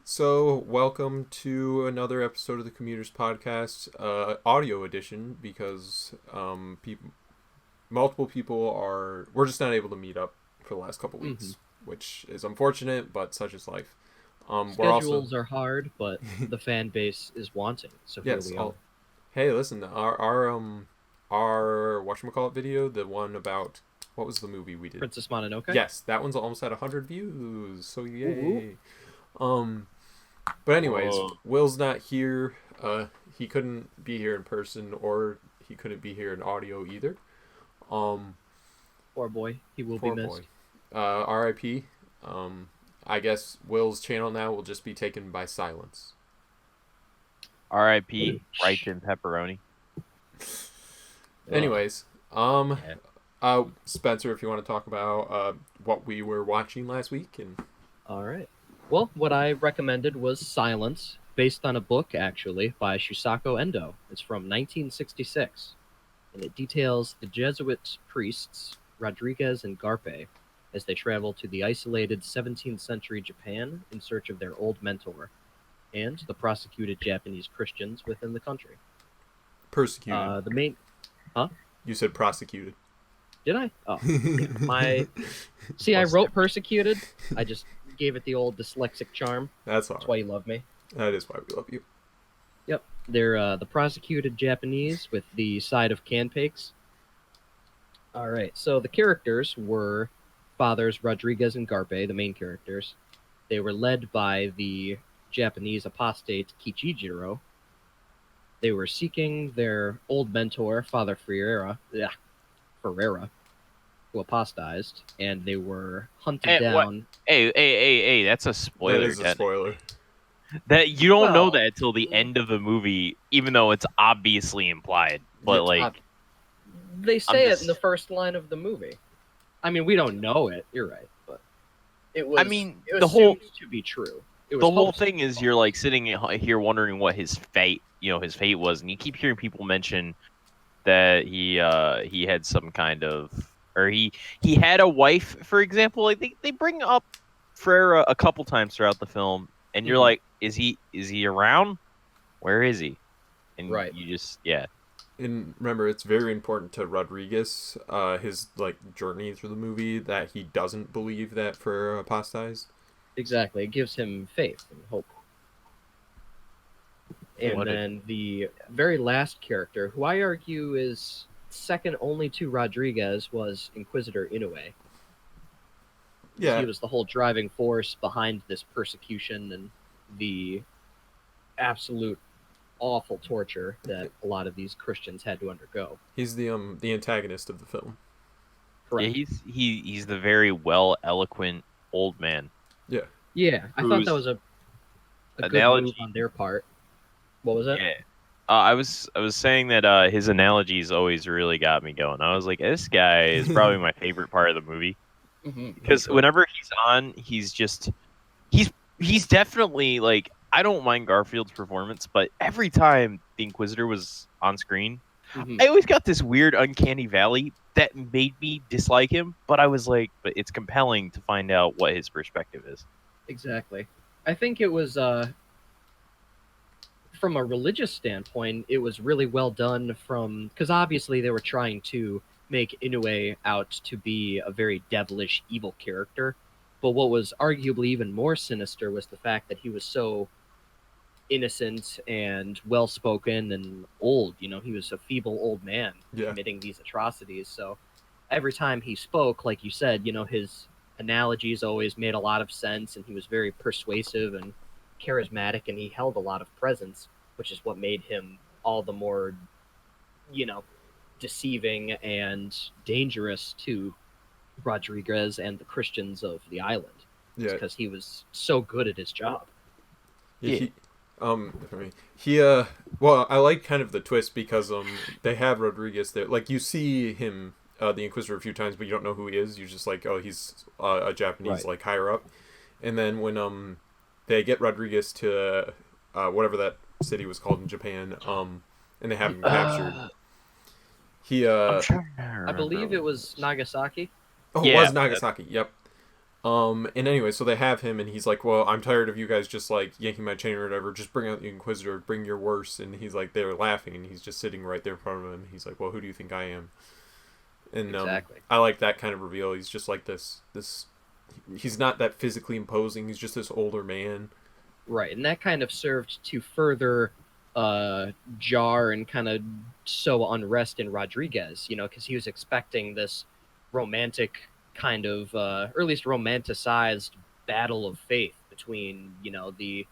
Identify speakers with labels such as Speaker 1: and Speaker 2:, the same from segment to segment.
Speaker 1: So welcome to another episode of the Commuters podcast, audio edition, because multiple people we're just not able to meet up for the last couple
Speaker 2: hmm
Speaker 1: weeks, which is unfortunate, but such is life. We're also
Speaker 2: Schedules are hard, but the fan base is wanting, so here
Speaker 1: yes,
Speaker 2: we
Speaker 1: all
Speaker 2: are.
Speaker 1: hey, listen, our whatchamacallit video, the one about what was the movie we did?
Speaker 2: Princess Mononoke.
Speaker 1: Yes, that one's almost at 100 views, so
Speaker 2: Ooh, ooh.
Speaker 1: yay. Um, But anyways,
Speaker 3: Whoa.
Speaker 1: Will's not here. He couldn't be here in person, or he couldn't be here in audio either. Um,
Speaker 2: Poor boy, he will be
Speaker 1: Poor boy.
Speaker 2: missed.
Speaker 1: R.I.P. I guess Will's channel now will just be taken by silence.
Speaker 3: R.I.P. Right in pepperoni.
Speaker 1: Anyways,
Speaker 3: Yeah.
Speaker 1: Spencer, if you want to talk about what we were watching last week, and
Speaker 2: All right. Well, what I recommended was Silence, based on a book, actually, by Shusaku Endo. It's from 1966, and it details the Jesuit priests, Rodriguez and Garpe, as they travel to the isolated 17th century Japan in search of their old mentor, and the prosecuted Japanese Christians within the country.
Speaker 1: persecuted.
Speaker 2: The main
Speaker 1: You said prosecuted.
Speaker 2: Did I? Oh, yeah. I
Speaker 1: Plus
Speaker 2: wrote persecuted. I just gave it the old dyslexic charm.
Speaker 1: That's all
Speaker 2: That's
Speaker 1: right.
Speaker 2: why you love me.
Speaker 1: That is why we love you.
Speaker 2: Yep. They're the prosecuted Japanese with the side of canpakes. All right. So the characters were fathers Rodriguez and Garpe, the main characters. They were led by the Japanese apostate Kichijiro. They were seeking their old mentor, Father Ferreira, who apostatized, and they were hunted
Speaker 3: Hey, what?
Speaker 2: down.
Speaker 3: Hey, that's a
Speaker 1: That
Speaker 3: spoiler.
Speaker 1: is a spoiler.
Speaker 3: That you don't know
Speaker 2: Well,
Speaker 3: that until the end of the movie, even though it's obviously implied. But
Speaker 1: Yeah.
Speaker 2: They say it
Speaker 3: just-
Speaker 2: in the first line of the movie. I mean, we don't know it. You're right, but it was.
Speaker 3: I mean,
Speaker 2: it was
Speaker 3: the whole-
Speaker 2: assumed to be true. It was
Speaker 3: the whole
Speaker 2: hoped-
Speaker 3: thing is you're like sitting here wondering what his fate, was, and you keep hearing people mention that he had some kind of, or he had a wife, for example. Like they bring up Frere a couple times throughout the film, and you're
Speaker 2: Mhm.
Speaker 3: like, is he around? Where is he? And
Speaker 2: Right.
Speaker 3: you just
Speaker 1: And remember, it's very important to Rodriguez, his journey through the movie, that he doesn't believe that for apostatized.
Speaker 2: Exactly. It gives him faith and hope. And
Speaker 3: What
Speaker 2: then the very last character, who I argue is second only to Rodriguez, was Inquisitor Inoue.
Speaker 1: Yeah,
Speaker 2: He was the whole driving force behind this persecution and the absolute awful torture that a lot of these Christians had to undergo.
Speaker 1: he's the antagonist of the film.
Speaker 2: Correct.
Speaker 3: he's the very eloquent old man.
Speaker 2: Yeah, I thought that was a good
Speaker 3: Analogy.
Speaker 2: move on their part. What was it?
Speaker 3: Yeah. I was saying that his analogies always really got me going. I was like, this guy is probably my favorite part of the movie, because whenever he's on, he's definitely like, I don't mind Garfield's performance, but every time the Inquisitor was on screen,
Speaker 2: Mhm.
Speaker 3: I always got this weird uncanny valley that made me dislike him. But I was like, but it's compelling to find out what his perspective is.
Speaker 2: Exactly. I think it was from a religious standpoint, it was really well done because obviously they were trying to make Inoue out to be a very devilish, evil character. But what was arguably even more sinister was the fact that he was so innocent and well-spoken and old. He was a feeble old man
Speaker 1: Yeah.
Speaker 2: committing these atrocities. So every time he spoke, like you said, his analogies always made a lot of sense, and he was very persuasive and charismatic, and he held a lot of presence, which is what made him all the more, deceiving and dangerous to Rodriguez and the Christians of the island.
Speaker 1: Yeah,
Speaker 2: Because he was so good at his job.
Speaker 1: He, well, I like kind of the twist because they have Rodriguez there. Like, you see him, the Inquisitor, a few times, but you don't know who he is. You're just like, oh, he's a Japanese
Speaker 2: Right.
Speaker 1: higher up. And then when they get Rodriguez to whatever that city was called in Japan, and they have him captured. He
Speaker 3: I'm trying to
Speaker 2: I
Speaker 3: remember.
Speaker 2: believe it was Nagasaki.
Speaker 1: Oh,
Speaker 3: Yeah,
Speaker 1: it was Nagasaki. Yep. And anyway, so they have him, and he's like, "Well, I'm tired of you guys just like yanking my chain or whatever. Just bring out the Inquisitor. Bring your worst." And he's like, they're laughing, and he's just sitting right there in front of him. He's like, "Well, who do you think I am?" And
Speaker 2: Exactly.
Speaker 1: I like that kind of reveal. He's just like this. He's not that physically imposing. He's just this older man.
Speaker 2: Right, and that kind of served to further jar and kind of sow unrest in Rodriguez, because he was expecting this romantic kind of, or at least romanticized battle of faith between, the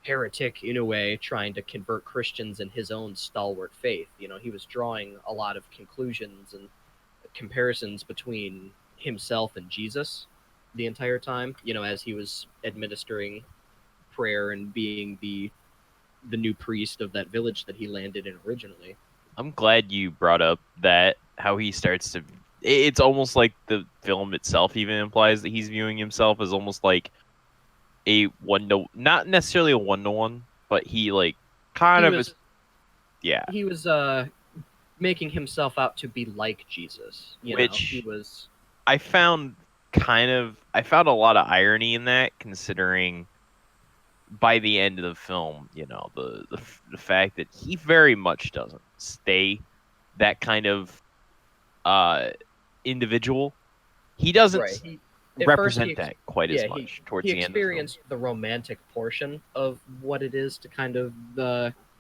Speaker 2: heretic Inoue trying to convert Christians and his own stalwart faith. He was drawing a lot of conclusions and comparisons between himself and Jesus the entire time, as he was administering prayer and being the new priest of that village that he landed in originally.
Speaker 3: I'm glad you brought up that how he starts to. It's almost like the film itself even implies that he's viewing himself as almost like a not necessarily a 1-to-1, but he like kind
Speaker 2: He
Speaker 3: of
Speaker 2: was,
Speaker 3: is. Yeah,
Speaker 2: he was making himself out to be like Jesus. He was.
Speaker 3: I found I found a lot of irony in that, considering by the end of the film, the fact that he very much doesn't stay that kind of individual. He doesn't
Speaker 2: Right.
Speaker 3: represent that quite as much towards the end. He
Speaker 2: experienced the romantic portion of what it is to kind of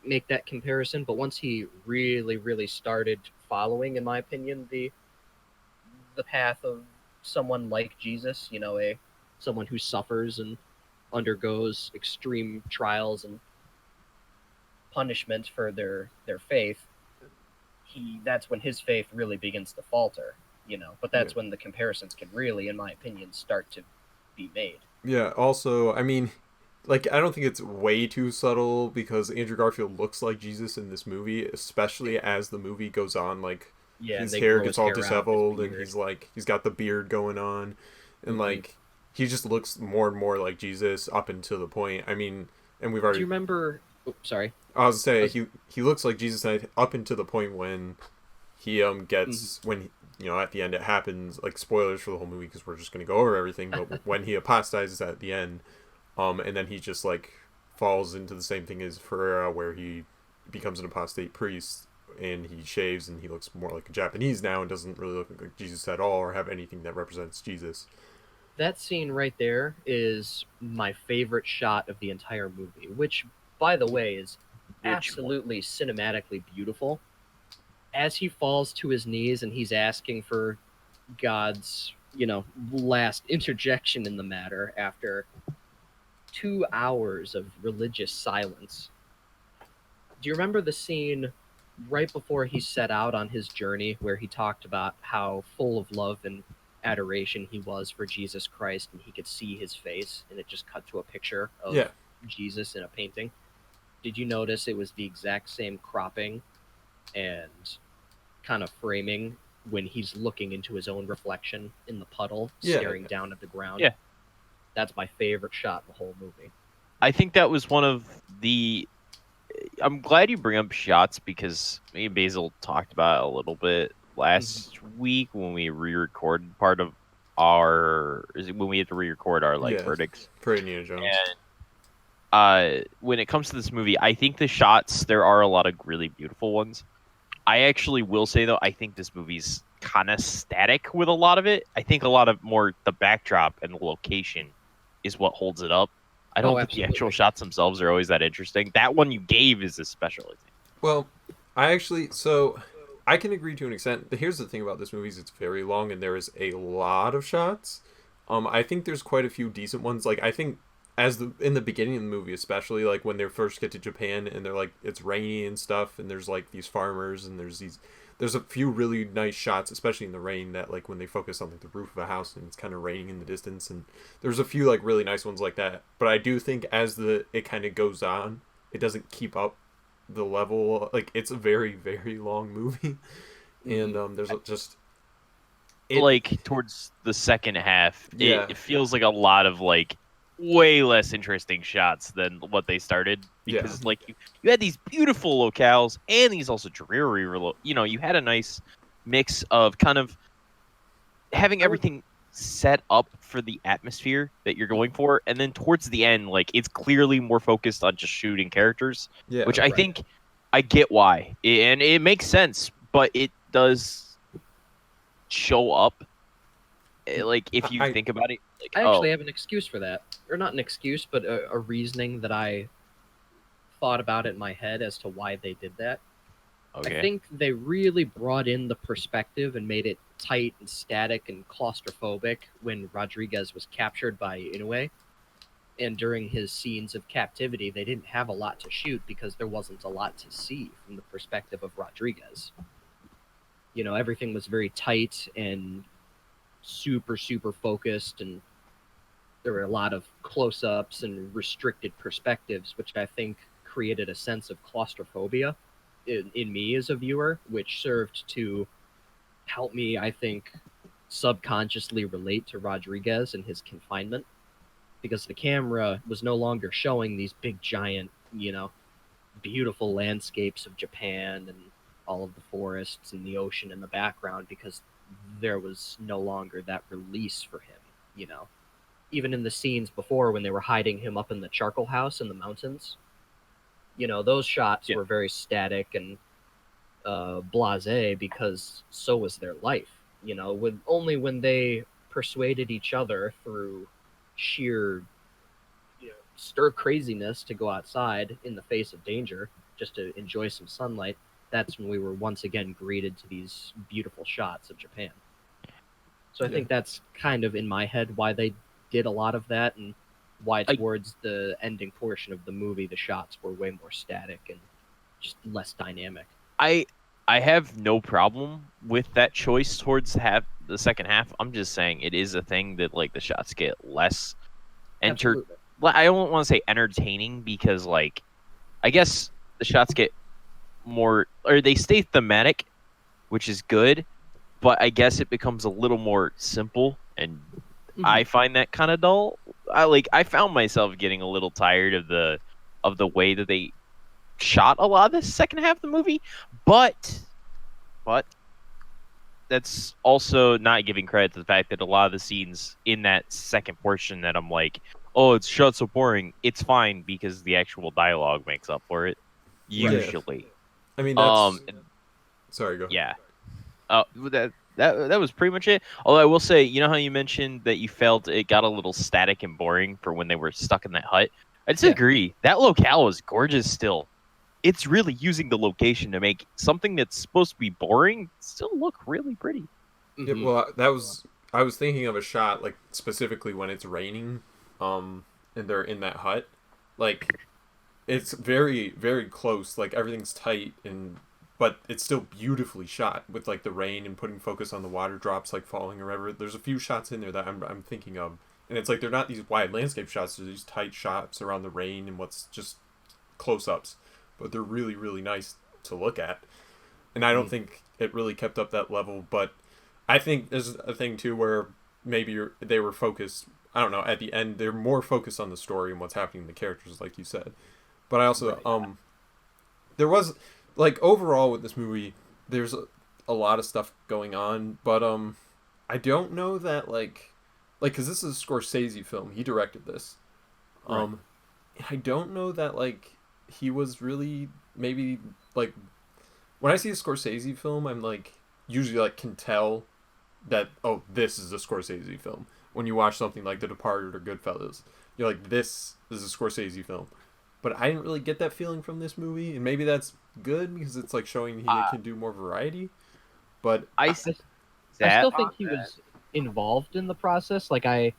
Speaker 2: make that comparison, but once he really, really started following, in my opinion, the path of someone like Jesus, someone who suffers and undergoes extreme trials and punishment for their faith, that's when his faith really begins to falter, but that's when the comparisons can really, in my opinion, start to be made.
Speaker 1: Yeah, also, I mean, like, I don't think it's way too subtle, because Andrew Garfield looks like Jesus in this movie, especially as the movie goes on. Like, his hair gets all disheveled, and he's got the beard going on, and like, he just looks more and more like Jesus up until the point. I mean, and we've already.
Speaker 2: Do you remember? Oops, sorry.
Speaker 1: I was gonna say he looks like Jesus up until the point when he gets when at the end it happens, like, spoilers for the whole movie because we're just gonna go over everything. But when he apostatizes at the end, and then he just like falls into the same thing as Ferreira, where he becomes an apostate priest and he shaves and he looks more like a Japanese now and doesn't really look like Jesus at all or have anything that represents Jesus.
Speaker 2: That scene right there is my favorite shot of the entire movie, which, by the way, is absolutely cinematically beautiful. As he falls to his knees and he's asking for God's, last interjection in the matter after 2 hours of religious silence. Do you remember the scene right before he set out on his journey where he talked about how full of love and adoration he was for Jesus Christ, and he could see his face, and it just cut to a picture of Jesus in a painting? Did you notice it was the exact same cropping and kind of framing when he's looking into his own reflection in the puddle, staring down at the ground?
Speaker 3: Yeah.
Speaker 2: That's my favorite shot in the whole movie.
Speaker 3: I think that was one of the... I'm glad you bring up shots, because me and Basil talked about it a little bit last week when we re-recorded part of when we had to re-record our verdicts
Speaker 1: for Indiana Jones.
Speaker 3: And when it comes to this movie, I think the shots, there are a lot of really beautiful ones. I actually will say, though, I think this movie's kind of static with a lot of it. I think a lot of more the backdrop and the location is what holds it up. I don't think the actual shots themselves are always that interesting. That one you gave is especially.
Speaker 1: Well, I can agree to an extent. Here's the thing about this movie: is it's very long and there is a lot of shots. I think there's quite a few decent ones. Like, I think in the beginning of the movie, especially like when they first get to Japan and they're like, it's rainy and stuff, and there's like these farmers and there's a few really nice shots, especially in the rain, that like when they focus on like the roof of a house and it's kind of raining in the distance, and there's a few like really nice ones like that. But I do think as it kind of goes on, it doesn't keep up the level. Like, it's a very, very long movie, and there's just
Speaker 3: like towards the second half, it feels like a lot of like way less interesting shots than what they started, because like you had these beautiful locales and these also dreary, you had a nice mix of kind of having everything set up for the atmosphere that you're going for, and then towards the end, like it's clearly more focused on just shooting characters,
Speaker 1: Yeah.
Speaker 3: which I think I get why, and it makes sense, but it does show up. Like if you
Speaker 1: I
Speaker 3: think about it, like
Speaker 2: I actually have an excuse for that, or not an excuse, but a reasoning that I thought about it in my head as to why they did that.
Speaker 3: okay,
Speaker 2: I think they really brought in the perspective and made it tight and static and claustrophobic when Rodriguez was captured by Inoue. And during his scenes of captivity, they didn't have a lot to shoot because there wasn't a lot to see from the perspective of Rodriguez. You know, everything was very tight and super, super focused, and there were a lot of close ups and restricted perspectives, which I think created a sense of claustrophobia in me as a viewer, which served to help me, I think, subconsciously relate to Rodriguez and his confinement, because the camera was no longer showing these big, giant, you know, beautiful landscapes of Japan and all of the forests and the ocean in the background, because there was no longer that release for him, you know. Even in the scenes before when they were hiding him up in the charcoal house in the mountains, you know, those shots
Speaker 3: Yeah.
Speaker 2: were very static and blasé, because so was their life. You know, with only when they persuaded each other through sheer, you know, stir craziness to go outside in the face of danger just to enjoy some sunlight, that's when we were once again greeted to these beautiful shots of Japan. So I think that's kind of in my head why they did a lot of that, and why towards the ending portion of the movie the shots were way more static and just less dynamic.
Speaker 3: I have no problem with that choice towards the second half. I'm just saying it is a thing that like the shots get less
Speaker 2: Absolutely.
Speaker 3: I don't want to say entertaining, because like I guess the shots get more, or they stay thematic, which is good, but I guess it becomes a little more simple, and I find that kind of dull. I found myself getting a little tired of the way that they shot a lot of the second half of the movie, but that's also not giving credit to the fact that a lot of the scenes in that second portion that I'm like, oh, it's shot so boring. It's fine because the actual dialogue makes up for it. Usually.
Speaker 1: I mean, that's. Sorry, go.
Speaker 3: Yeah. That was pretty much it. Although I will say, you know how you mentioned that you felt it got a little static and boring for when they were stuck in that hut? I disagree. That locale is gorgeous still. It's really using the location to make something that's supposed to be boring still look really pretty.
Speaker 1: Yeah, well, I was thinking of a shot like specifically when it's raining, and they're in that hut, like it's very very close, like everything's tight but it's still beautifully shot with like the rain and putting focus on the water drops like falling or whatever. There's a few shots in there that I'm thinking of, and it's like they're not these wide landscape shots, they're these tight shots around the rain and what's just close ups, but they're really really nice to look at. And I don't think it really kept up that level, but I think there's a thing too where maybe they were focused. I don't know. At the end, they're more focused on the story and what's happening to the characters, like you said. But I also there was like overall with this movie, there's a lot of stuff going on, but I don't know that like because this is a Scorsese film. He directed this. I don't know that like he was really maybe like when I see a Scorsese film, I'm like usually like can tell that this is a Scorsese film. When you watch something like The Departed or Goodfellas, you're like, this is a Scorsese film. But I didn't really get that feeling from this movie, and maybe that's good because it's like showing he can do more variety. But
Speaker 2: I still think he was involved in the process. Like I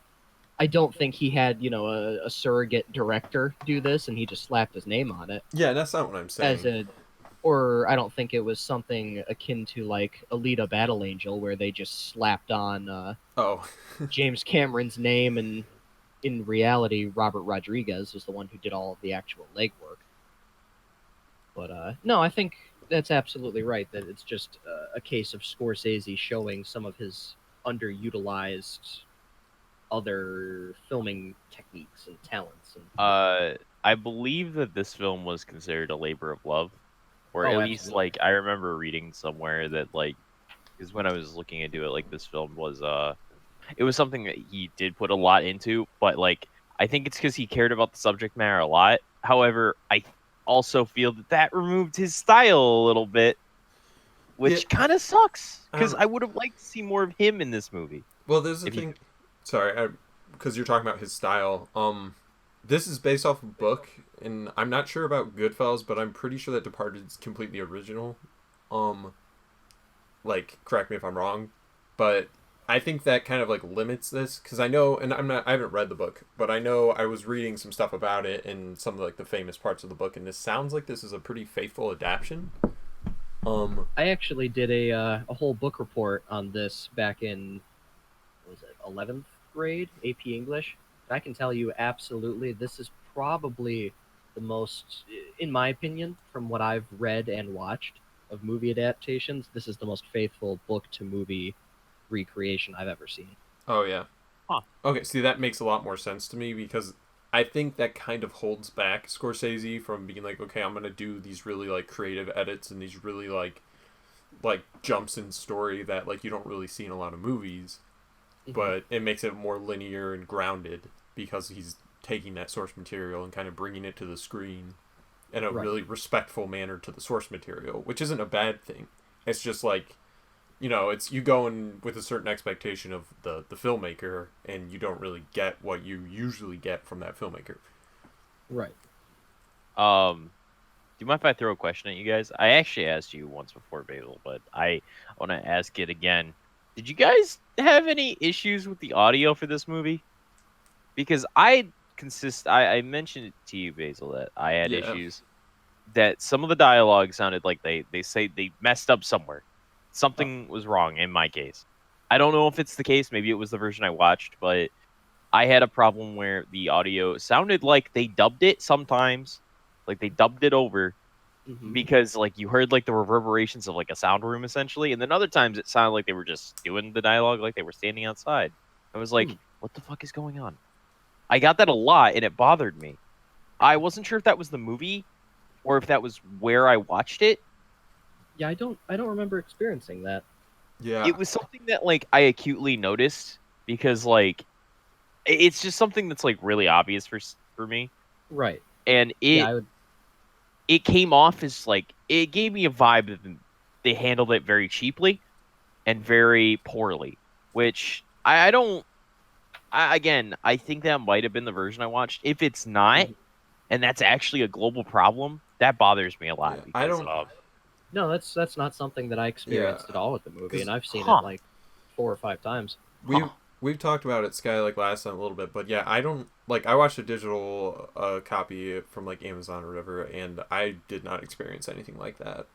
Speaker 2: don't think he had, you know, a surrogate director do this and he just slapped his name on it.
Speaker 1: Yeah, that's not what I'm saying.
Speaker 2: Or I don't think it was something akin to like Alita Battle Angel, where they just slapped on James Cameron's name, and in reality, Robert Rodriguez was the one who did all of the actual legwork. But no, I think that's absolutely right. That it's just a case of Scorsese showing some of his underutilized other filming techniques and talents.
Speaker 3: I believe that this film was considered a labor of love, or at least like I remember reading somewhere that like, because when I was looking into it, like this film was it was something that he did put a lot into, but like I think it's because he cared about the subject matter a lot. However, I also feel that removed his style a little bit,
Speaker 1: Yeah,
Speaker 3: which kind of sucks because
Speaker 1: um,
Speaker 3: I would have liked to see more of him in this movie.
Speaker 1: well, there's the
Speaker 3: If he
Speaker 1: thing. Sorry, because you're talking about his style. This is based off a book, and I'm not sure about Goodfellas, but I'm pretty sure that Departed is completely original. Um, like, correct me if I'm wrong, but I think that kind of like limits this because I know, and I haven't read the book, but I know I was reading some stuff about it and some of like the famous parts of the book, and this sounds like this is a pretty faithful adaptation.
Speaker 2: I actually did a whole book report on this back in, what was it, 11th grade, AP English. And I can tell you absolutely this is probably the most, in my opinion, from what I've read and watched of movie adaptations, this is the most faithful book to movie recreation I've ever seen.
Speaker 1: Oh yeah.
Speaker 3: Huh.
Speaker 1: Okay, see that makes a lot more sense to me because I think that kind of holds back Scorsese from being like, okay, I'm gonna do these really like creative edits and these really like jumps in story that like you don't really see in a lot of movies, but it makes it more linear and grounded because he's taking that source material and kind of bringing it to the screen in a
Speaker 2: Right.
Speaker 1: really respectful manner to the source material, which isn't a bad thing. It's just like, you know, it's you go in with a certain expectation of the filmmaker and you don't really get what you usually get from that filmmaker.
Speaker 2: Right.
Speaker 3: Do you mind if I throw a question at you guys? I actually asked you once before, Basil, but I want to ask it again. Did you guys have any issues with the audio for this movie? Because I mentioned it to you, Basil, that I had
Speaker 1: Yeah.
Speaker 3: issues that some of the dialogue sounded like they say they messed up somewhere. Something was wrong in my case. I don't know if it's the case. Maybe it was the version I watched, but I had a problem where the audio sounded like they dubbed it sometimes, like they dubbed it over
Speaker 2: Hmm.
Speaker 3: because like you heard like the reverberations of like a sound room essentially, and then other times it sounded like they were just doing the dialogue like they were standing outside. I was like, what the fuck is going on? I got that a lot and it bothered me. I wasn't sure if that was the movie or if that was where I watched it.
Speaker 2: Yeah, I don't remember experiencing that.
Speaker 1: Yeah.
Speaker 3: It was something that like I acutely noticed because like it's just something that's like really obvious for me,
Speaker 2: Right.
Speaker 3: and
Speaker 2: Yeah,
Speaker 3: it
Speaker 2: I would.
Speaker 3: it came off as like it gave me a vibe that they handled it very cheaply and very poorly, which I don't. Again, I think that might have been the version I watched. If it's not,
Speaker 2: Mhm.
Speaker 3: and that's actually a global problem, that bothers me a
Speaker 1: Yeah.
Speaker 3: lot
Speaker 1: I
Speaker 3: because
Speaker 1: don't
Speaker 2: No, that's not something that I
Speaker 1: yeah,
Speaker 2: experienced at all with the movie, and
Speaker 1: cuz
Speaker 2: I've seen it
Speaker 3: huh,
Speaker 2: like 4 or 5 times.
Speaker 3: huh.
Speaker 1: we've talked about it Sky like last time a little bit, but yeah, I don't like I watched a digital copy from like Amazon or whatever and I did not experience anything like that.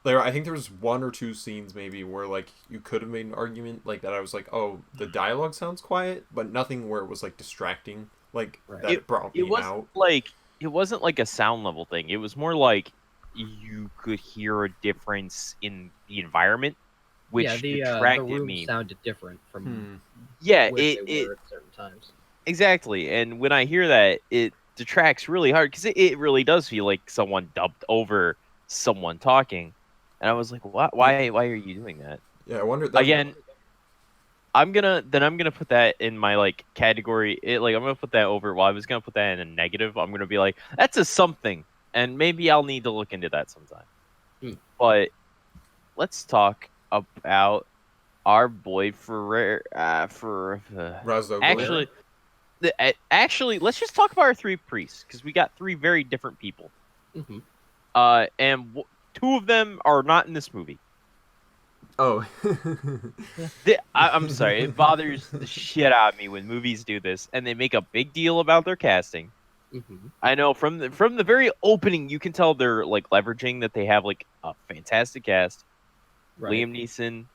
Speaker 1: I think there was one or two scenes maybe where like you could have made an argument like that I was like, "Oh, the dialogue sounds quiet," but nothing where it was like distracting like
Speaker 2: Right.
Speaker 1: that
Speaker 3: It
Speaker 1: it brought
Speaker 3: it
Speaker 1: me
Speaker 3: wasn't
Speaker 1: out.
Speaker 3: like it wasn't like a sound level thing. It was more like you could hear a difference in the environment,
Speaker 2: Yeah,
Speaker 3: which
Speaker 2: the
Speaker 3: detracted
Speaker 2: room
Speaker 3: me.
Speaker 2: sounded different from
Speaker 1: Hmm.
Speaker 3: Yeah,
Speaker 2: where
Speaker 3: it,
Speaker 2: they
Speaker 3: it
Speaker 2: were at certain times.
Speaker 3: exactly. And when I hear that, it detracts really hard because it really does feel like someone dubbed over someone talking. And I was like, what?
Speaker 1: Yeah,
Speaker 3: Why are you doing that?
Speaker 1: yeah, I wonder that
Speaker 3: Again, I'm gonna put that in my like category. I'm gonna put that over. Well, I was gonna put that in a negative. I'm gonna be like, that's a something, and maybe I'll need to look into that sometime.
Speaker 2: Hmm.
Speaker 3: But let's talk about our boy for
Speaker 1: Razoglu.
Speaker 2: Ferrera?
Speaker 3: actually actually let's just talk about our three priests because we got three very different people.
Speaker 2: Hmm.
Speaker 3: And two of them are not in this movie.
Speaker 1: Oh.
Speaker 3: I'm sorry, it bothers the shit out of me when movies do this and they make a big deal about their casting.
Speaker 2: Hmm.
Speaker 3: I know from the very opening, you can tell they're like leveraging that they have like a fantastic cast:
Speaker 2: Right.
Speaker 3: Liam Neeson,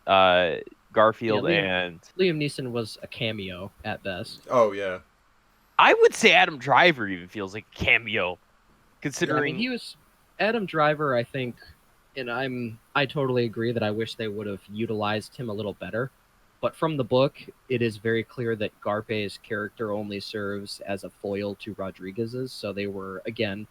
Speaker 2: Yeah,
Speaker 3: Garfield, and
Speaker 2: Liam Neeson was a cameo at best.
Speaker 1: Oh yeah.
Speaker 3: I would say Adam Driver even feels like a cameo,
Speaker 2: Yeah, I mean
Speaker 3: considering.
Speaker 2: he was Adam Driver, I think, and I totally agree that I wish they would have utilized him a little better. But from the book, it is very clear that Garpe's character only serves as a foil to Rodriguez's, so they were again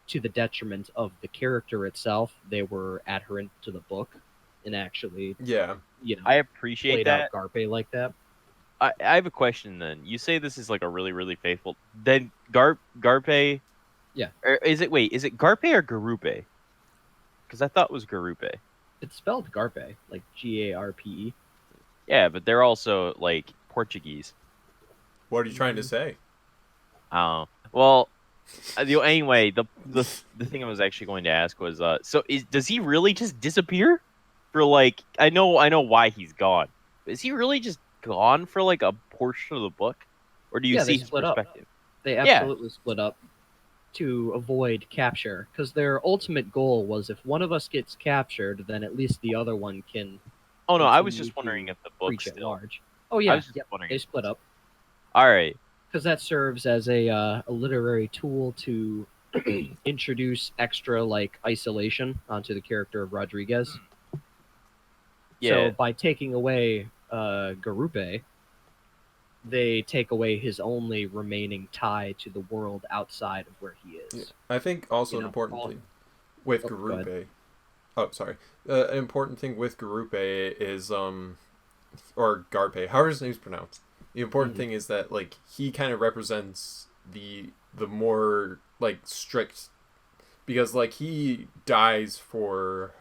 Speaker 2: to the detriment of the character itself. They were adherent to the book. and actually,
Speaker 1: Yeah.
Speaker 3: I appreciate
Speaker 2: played
Speaker 3: that.
Speaker 2: out Garpe like that.
Speaker 3: I have a question then. You say this is like a really, really faithful. Then Garpe.
Speaker 2: Yeah.
Speaker 3: Or is it Garpe or Garupe? Because I thought it was Garupe.
Speaker 2: It's spelled Garpe, like Garpe.
Speaker 3: Yeah, but they're also like Portuguese.
Speaker 1: What are you trying to say?
Speaker 3: Well, anyway, the thing I was actually going to ask was, does he really just disappear for like? I know why he's gone. But is he really just gone for like a portion of the book, or do you
Speaker 2: Yeah, they
Speaker 3: see his
Speaker 2: split up.
Speaker 3: perspective?
Speaker 2: They
Speaker 3: Yeah.
Speaker 2: absolutely split up to avoid capture, because their ultimate goal was if one of us gets captured, then at least the other one can.
Speaker 3: Oh no, I was
Speaker 2: continue
Speaker 3: just wondering
Speaker 2: to
Speaker 3: if the book
Speaker 2: preach at
Speaker 3: still.
Speaker 2: large. Oh
Speaker 3: I
Speaker 2: yeah,
Speaker 3: was just wondering
Speaker 2: they
Speaker 3: if
Speaker 2: split up.
Speaker 3: All right.
Speaker 2: Because that serves as a literary tool to introduce extra like isolation onto the character of Rodriguez.
Speaker 3: Yeah.
Speaker 2: So by taking away Garupe, they take away his only remaining tie to the world outside of where he is.
Speaker 1: Yeah. I think also an important thing with Garupe. Oh, sorry. An important thing with Garupe is or Garpe, however his name's pronounced. The important thing is that like he kind of represents the more like strict, because like he dies for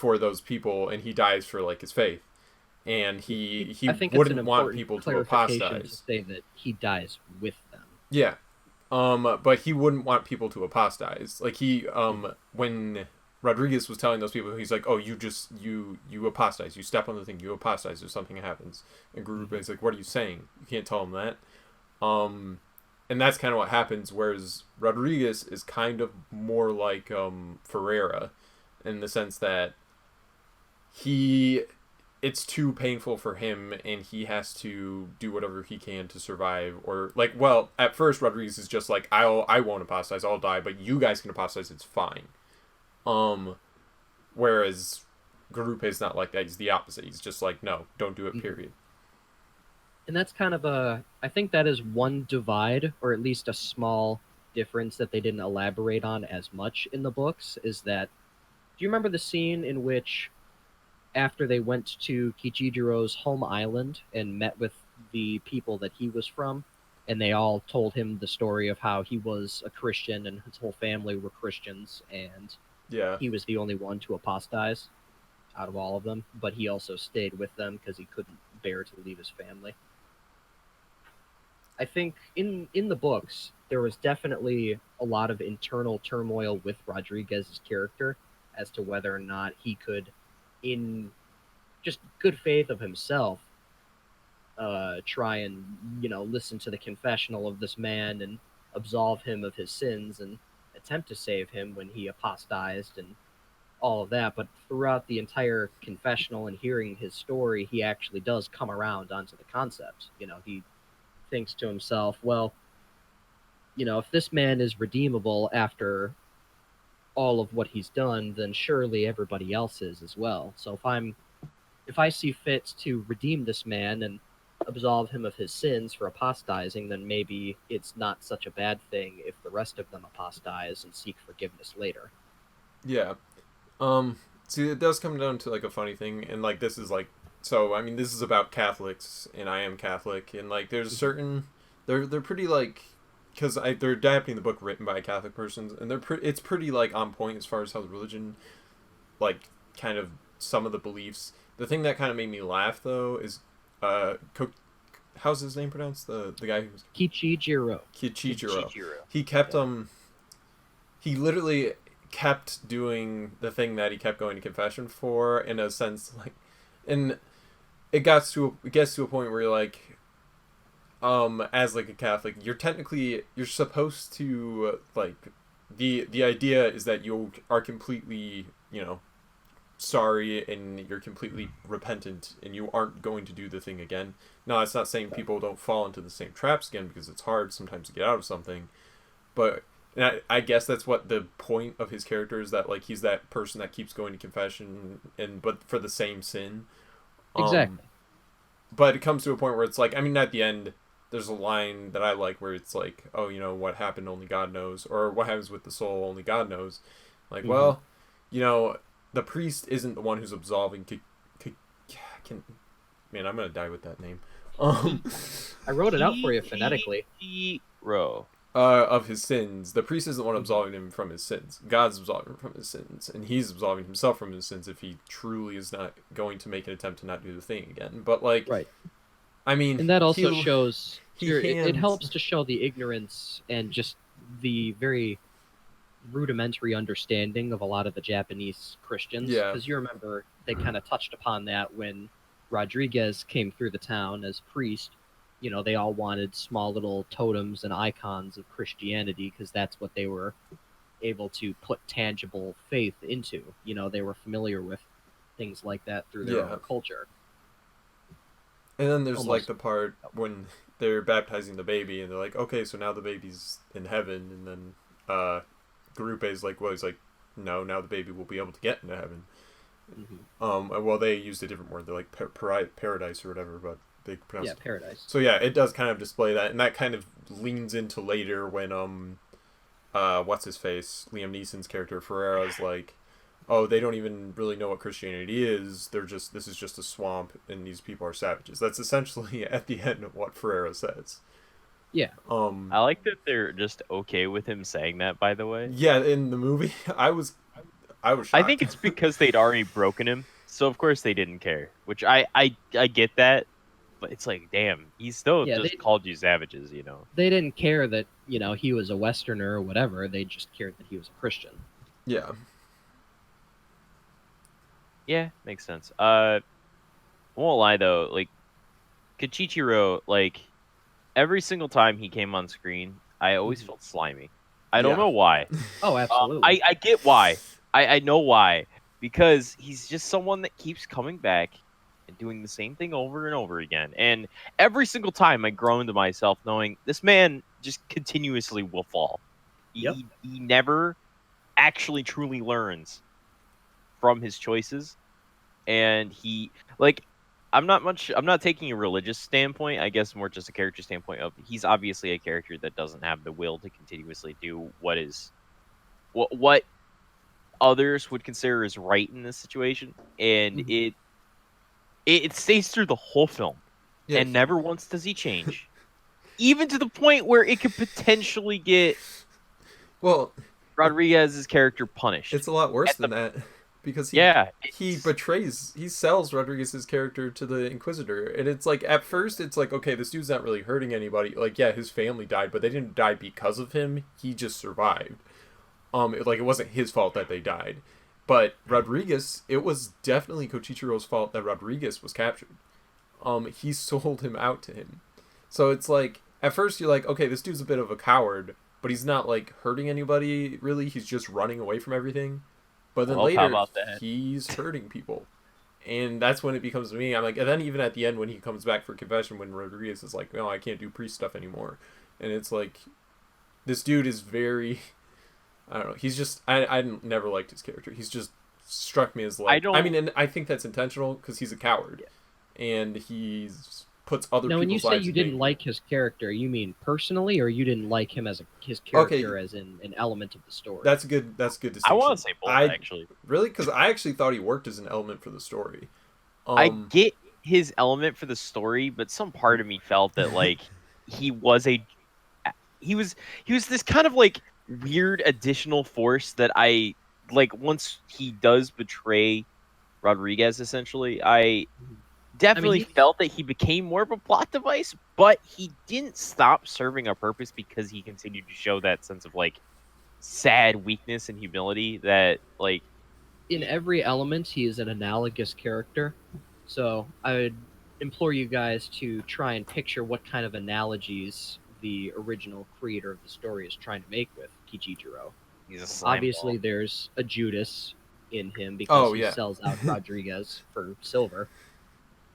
Speaker 1: those people, and he dies for like his faith, and he
Speaker 2: I think
Speaker 1: wouldn't
Speaker 2: it's an
Speaker 1: want people to apostatize.
Speaker 2: to say that he dies with them.
Speaker 1: Yeah. But he wouldn't want people to apostatize. Like he when Rodriguez was telling those people, he's like, "Oh, you apostatize. You step on the thing, you apostatize, or something happens." And Garupe's like, "What are you saying? You can't tell him that." And that's kind of what happens. Whereas Rodriguez is kind of more like Ferreira, in the sense that it's too painful for him, and he has to do whatever he can to survive. Or like, well, at first Rodriguez is just like, I won't apostatize, I'll die, but you guys can apostatize, it's fine. Whereas Garupe is not like that. He's the opposite. He's just like, no, don't do it, period.
Speaker 2: And that's kind of I think that is one divide, or at least a small difference that they didn't elaborate on as much in the books, is that, do you remember the scene in which, after they went to Kichijiro's home island and met with the people that he was from, and they all told him the story of how he was a Christian and his whole family were Christians, and he was the only one to apostatize out of all of them, but he also stayed with them because he couldn't bear to leave his family. I think in the books, there was definitely a lot of internal turmoil with Rodriguez's character as to whether or not he could, in just good faith of himself, try and, listen to the confessional of this man and absolve him of his sins and attempt to save him when he apostatized and all of that. But throughout the entire confessional and hearing his story, he actually does come around onto the concept. He thinks to himself, well, if this man is redeemable after all of what he's done, then surely everybody else is as well. So if I see fit to redeem this man and absolve him of his sins for apostatizing, then maybe it's not such a bad thing if the rest of them apostatize and seek forgiveness later.
Speaker 1: Yeah. See, it does come down to like a funny thing, and like this is like, so I mean, this is about Catholics, and I am Catholic, and like there's certain they're pretty like, because they're adapting the book written by Catholic persons, and it's pretty like on point as far as how the religion, like, kind of some of the beliefs. The thing that kind of made me laugh though is how's his name pronounced? The guy who was
Speaker 2: Kichijiro.
Speaker 1: He kept he literally kept doing the thing that he kept going to confession for, in a sense, like, and it gets to a point where you're like, as like a Catholic, you're supposed to like, the idea is that you are completely, sorry, and you're completely repentant, and you aren't going to do the thing again. Now, it's not saying people don't fall into the same traps again, because it's hard sometimes to get out of something, but I guess that's what the point of his character is, that like he's that person that keeps going to confession, but for the same sin.
Speaker 2: Exactly.
Speaker 1: But it comes to a point where it's like, I mean, at the end, there's a line that I like where it's like, oh, what happened, only God knows, or what happens with the soul, only God knows. Like, well, the priest isn't the one who's absolving can man, I'm gonna die with that name.
Speaker 2: I wrote it out for you phonetically.
Speaker 1: Of his sins. The priest isn't the one absolving him from his sins. God's absolving him from his sins, and he's absolving himself from his sins if he truly is not going to make an attempt to not do the thing again. But like,
Speaker 2: Right.
Speaker 1: I mean,
Speaker 2: And that also shows it
Speaker 1: hands...
Speaker 2: helps to show the ignorance and just the very rudimentary understanding of a lot of the Japanese Christians.
Speaker 1: Yeah.
Speaker 2: Because you remember they kind of touched upon that when Rodriguez came through the town as priest. You know, they all wanted small little totems and icons of Christianity because that's what they were able to put tangible faith into. You know, they were familiar with things like that through their own culture.
Speaker 1: And then there's like the part when they're baptizing the baby and they're like, okay, so now the baby's in heaven, and then Garupe's like, well, he's like, no, now the baby will be able to get into heaven. Well, they used a different word. They're like paradise or whatever, but they pronounced
Speaker 2: paradise.
Speaker 1: So yeah, it does kind of display that, and that kind of leans into later when what's his face, Liam Neeson's character Ferreira's like, oh, they don't even really know what Christianity is. This is just a swamp, and these people are savages. That's essentially at the end of what Ferreira says.
Speaker 2: Yeah.
Speaker 3: I like that they're just okay with him saying that, by the way.
Speaker 1: Yeah, in the movie, I was shocked.
Speaker 3: I think it's because they'd already broken him, so of course they didn't care. Which I get that, but it's like, damn, he still called you savages, you know.
Speaker 2: They didn't care that, you know, he was a Westerner or whatever. They just cared that he was a Christian.
Speaker 1: Yeah.
Speaker 3: Yeah, makes sense. I won't lie though, like Kichichiro, like every single time he came on screen, I always felt slimy. I don't know why.
Speaker 2: Oh, absolutely.
Speaker 3: I get why. I know why. Because he's just someone that keeps coming back and doing the same thing over and over again. And every single time I groan to myself knowing this man just continuously will fall. He never actually truly learns from his choices. And he, like, I'm not taking a religious standpoint, I guess more just a character standpoint of he's obviously a character that doesn't have the will to continuously do what others would consider as right in this situation, and it stays through the whole film, and never once does he change, even to the point where it could potentially get Rodriguez's character punished.
Speaker 1: It's a lot worse than that. Because he sells Rodriguez's character to the Inquisitor, and it's like at first it's like, okay, this dude's not really hurting anybody. Like, yeah, his family died, but they didn't die because of him. He just survived. It wasn't his fault that they died. But Rodriguez, it was definitely Kochichiro's fault that Rodriguez was captured. He sold him out to him. So it's like at first you're like, okay, this dude's a bit of a coward, but he's not like hurting anybody really. He's just running away from everything. But then later, he's hurting people. And that's when it becomes to me. I'm like, and then even at the end when he comes back for confession, when Rodriguez is like, no, I can't do priest stuff anymore. And it's like, this dude is very, I don't know. He's just, I never liked his character. He's just struck me as like, and I think that's intentional because he's a coward. And he's puts other people's lives in danger. Now, when you say you
Speaker 2: didn't like his character, you mean personally, or you didn't like him as his character as in an element of the story?
Speaker 1: That's good distinction.
Speaker 3: I want to say both, actually.
Speaker 1: Really? Because I actually thought he worked as an element for the story.
Speaker 3: I get his element for the story, but some part of me felt that like he was this kind of like weird additional force that I like. Once he does betray Rodriguez, essentially, I definitely felt that he became more of a plot device, but he didn't stop serving a purpose because he continued to show that sense of like sad weakness and humility that like
Speaker 2: in every element he is an analogous character. So I would implore you guys to try and picture what kind of analogies the original creator of the story is trying to make with Kichichiro. Obviously there's a Judas in him because he sells out Rodriguez for silver.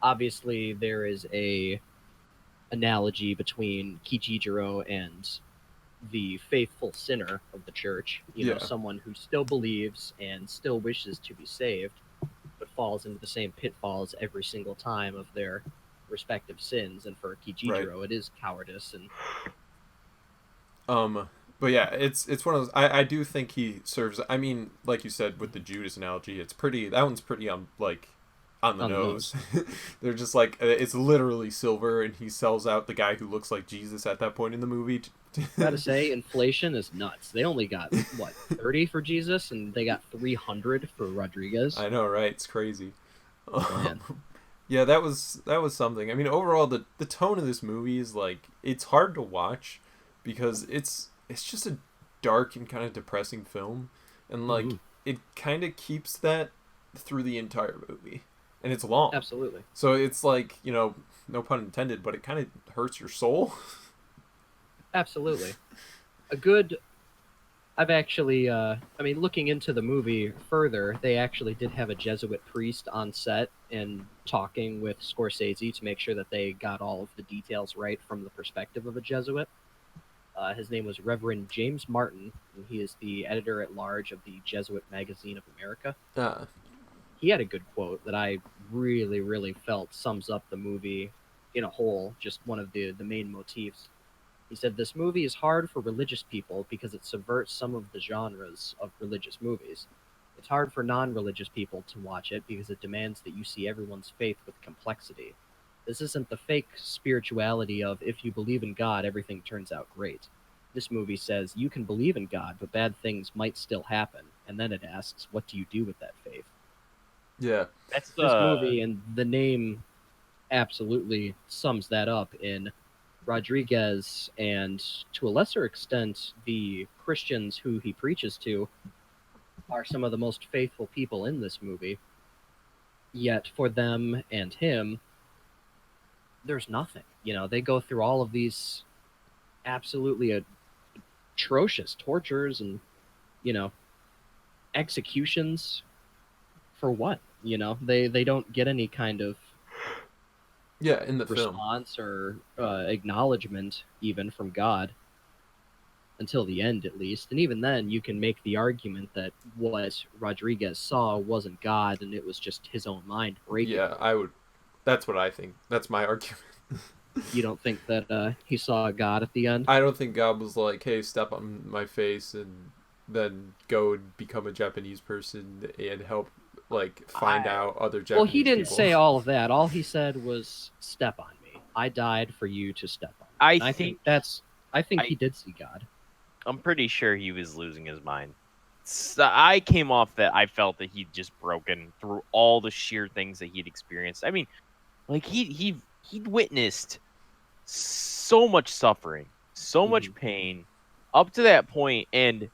Speaker 2: Obviously, there is a analogy between Kichichiro and the faithful sinner of the church. You know, someone who still believes and still wishes to be saved, but falls into the same pitfalls every single time of their respective sins. And for Kichichiro, it is cowardice. And
Speaker 1: But yeah, it's one of those. I do think he serves. I mean, like you said with the Judas analogy, it's pretty. That one's pretty on the
Speaker 2: On the
Speaker 1: nose.
Speaker 2: nose.
Speaker 1: They're just like it's literally silver, and he sells out the guy who looks like Jesus at that point in the movie.
Speaker 2: Gotta say, inflation is nuts. They only got what 30 for Jesus, and they got 300 for Rodriguez.
Speaker 1: I know, right? It's crazy.
Speaker 2: Man.
Speaker 1: Yeah, that was something. I mean, overall, the tone of this movie is like it's hard to watch because it's just a dark and kind of depressing film, and like
Speaker 2: Mhm.
Speaker 1: it kind of keeps that through the entire movie, and it's long.
Speaker 2: Absolutely.
Speaker 1: So it's like no pun intended, but it kind of hurts your soul.
Speaker 2: Absolutely. A good. I've actually, looking into the movie further, they actually did have a Jesuit priest on set and talking with Scorsese to make sure that they got all of the details right from the perspective of a Jesuit. His name was Reverend James Martin, and he is the editor at large of the Jesuit Magazine of America.
Speaker 1: uh,
Speaker 2: He had a good quote that I really, really felt sums up the movie in a whole, just one of the main motifs. He said, "This movie is hard for religious people because it subverts some of the genres of religious movies. It's hard for non-religious people to watch it because it demands that you see everyone's faith with complexity. This isn't the fake spirituality of if you believe in God, everything turns out great. This movie says you can believe in God, but bad things might still happen. And then it asks, what do you do with that faith?"
Speaker 1: yeah,
Speaker 3: That's
Speaker 2: This movie and the name absolutely sums that up in Rodriguez and, to a lesser extent, the Christians who he preaches to are some of the most faithful people in this movie. Yet for them and him, there's nothing. They go through all of these absolutely atrocious tortures and, you know, executions for what? They don't get any kind of
Speaker 1: yeah. In the film,
Speaker 2: response or acknowledgement even from God until the end, at least. And even then, you can make the argument that what Rodriguez saw wasn't God, and it was just his own mind breaking.
Speaker 1: yeah, I would. That's what I think. That's my argument.
Speaker 2: You don't think that he saw God at the end?
Speaker 1: I don't think God was like, "Hey, step on my face and then go and become a Japanese person and help find out other Japanese
Speaker 2: Well, he didn't
Speaker 1: people."
Speaker 2: say all of that. All he said was, "Step on me. I died for you to step on me."
Speaker 3: I
Speaker 2: And I
Speaker 3: think
Speaker 2: think
Speaker 3: I-
Speaker 2: he did see God.
Speaker 3: I'm pretty sure he was losing his mind. So I came off that I felt that he'd just broken through all the sheer things that he'd experienced. I mean, like he'd witnessed so much suffering, so much pain up to that point, and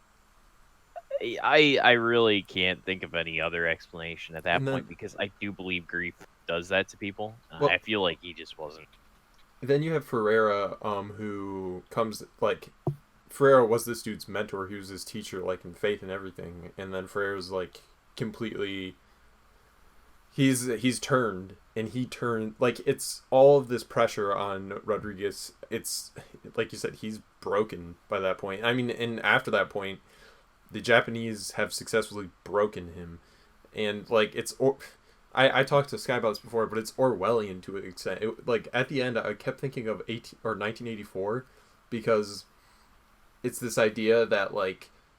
Speaker 3: I really can't think of any other explanation at that
Speaker 1: And then-
Speaker 3: point because I do believe grief does that to people.
Speaker 1: Well-
Speaker 3: I feel like he just wasn't.
Speaker 1: Then you have Ferreira, who comes Ferreira was this dude's mentor. He was his teacher, in faith and everything. And then Ferreira's completely. He's turned, and he turned it's all of this pressure on Rodriguez. It's like you said, he's broken by that point. I mean, and after that point, the Japanese have successfully broken him, and I talked to Sky about this before, but it's Orwellian to an extent. At the end, I kept thinking of 1984, because it's this idea that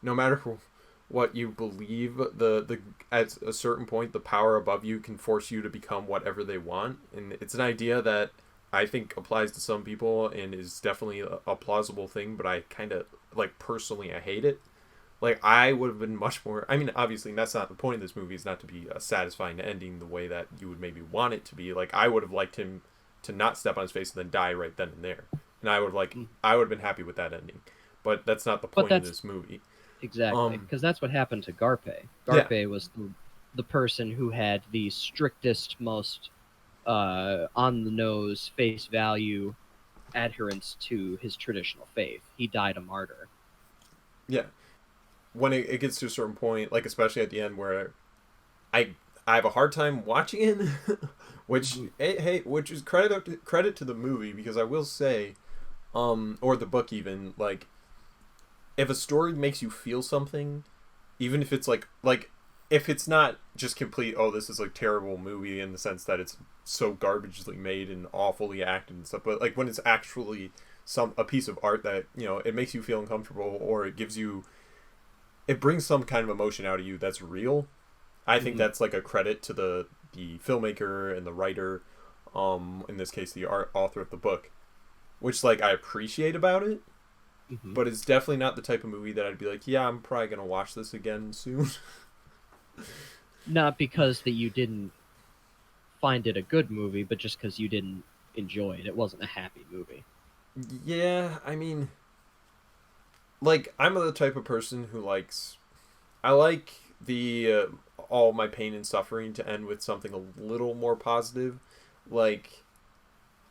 Speaker 1: no matter what you believe, the at a certain point the power above you can force you to become whatever they want, and it's an idea that I think applies to some people and is definitely a plausible thing. But I kind of personally I hate it. I would have been much more. I mean, obviously, that's not the point of this movie. Is not to be a satisfying ending the way that you would maybe want it to be. I would have liked him to not step on his face and then die right then and there, and I would have been happy with that ending. But that's not the point of this movie.
Speaker 2: Exactly, because that's what happened to Garpe. Garpe was the person who had the strictest, most on the nose, face value adherence to his traditional faith. He died a martyr.
Speaker 1: Yeah. When it gets to a certain point, especially at the end, where I have a hard time watching it, which which is credit to the movie, because I will say, or the book even, if a story makes you feel something, even if it's if it's not just complete, oh, this is terrible movie in the sense that it's so garbagely made and awfully acted and stuff, but when it's actually a piece of art that it makes you feel uncomfortable, or it brings some kind of emotion out of you that's real. I think
Speaker 2: Mhm.
Speaker 1: that's like a credit to the filmmaker and the writer, in this case the author of the book, which like I appreciate about it.
Speaker 2: Mhm.
Speaker 1: But it's definitely not the type of movie that I'd be like, yeah, I'm probably gonna watch this again soon.
Speaker 2: Not because that you didn't find it a good movie, but just because you didn't enjoy it. It wasn't a happy movie.
Speaker 1: Yeah, I mean, like I'm the type of person who likes. I like the all my pain and suffering to end with something a little more positive. Like,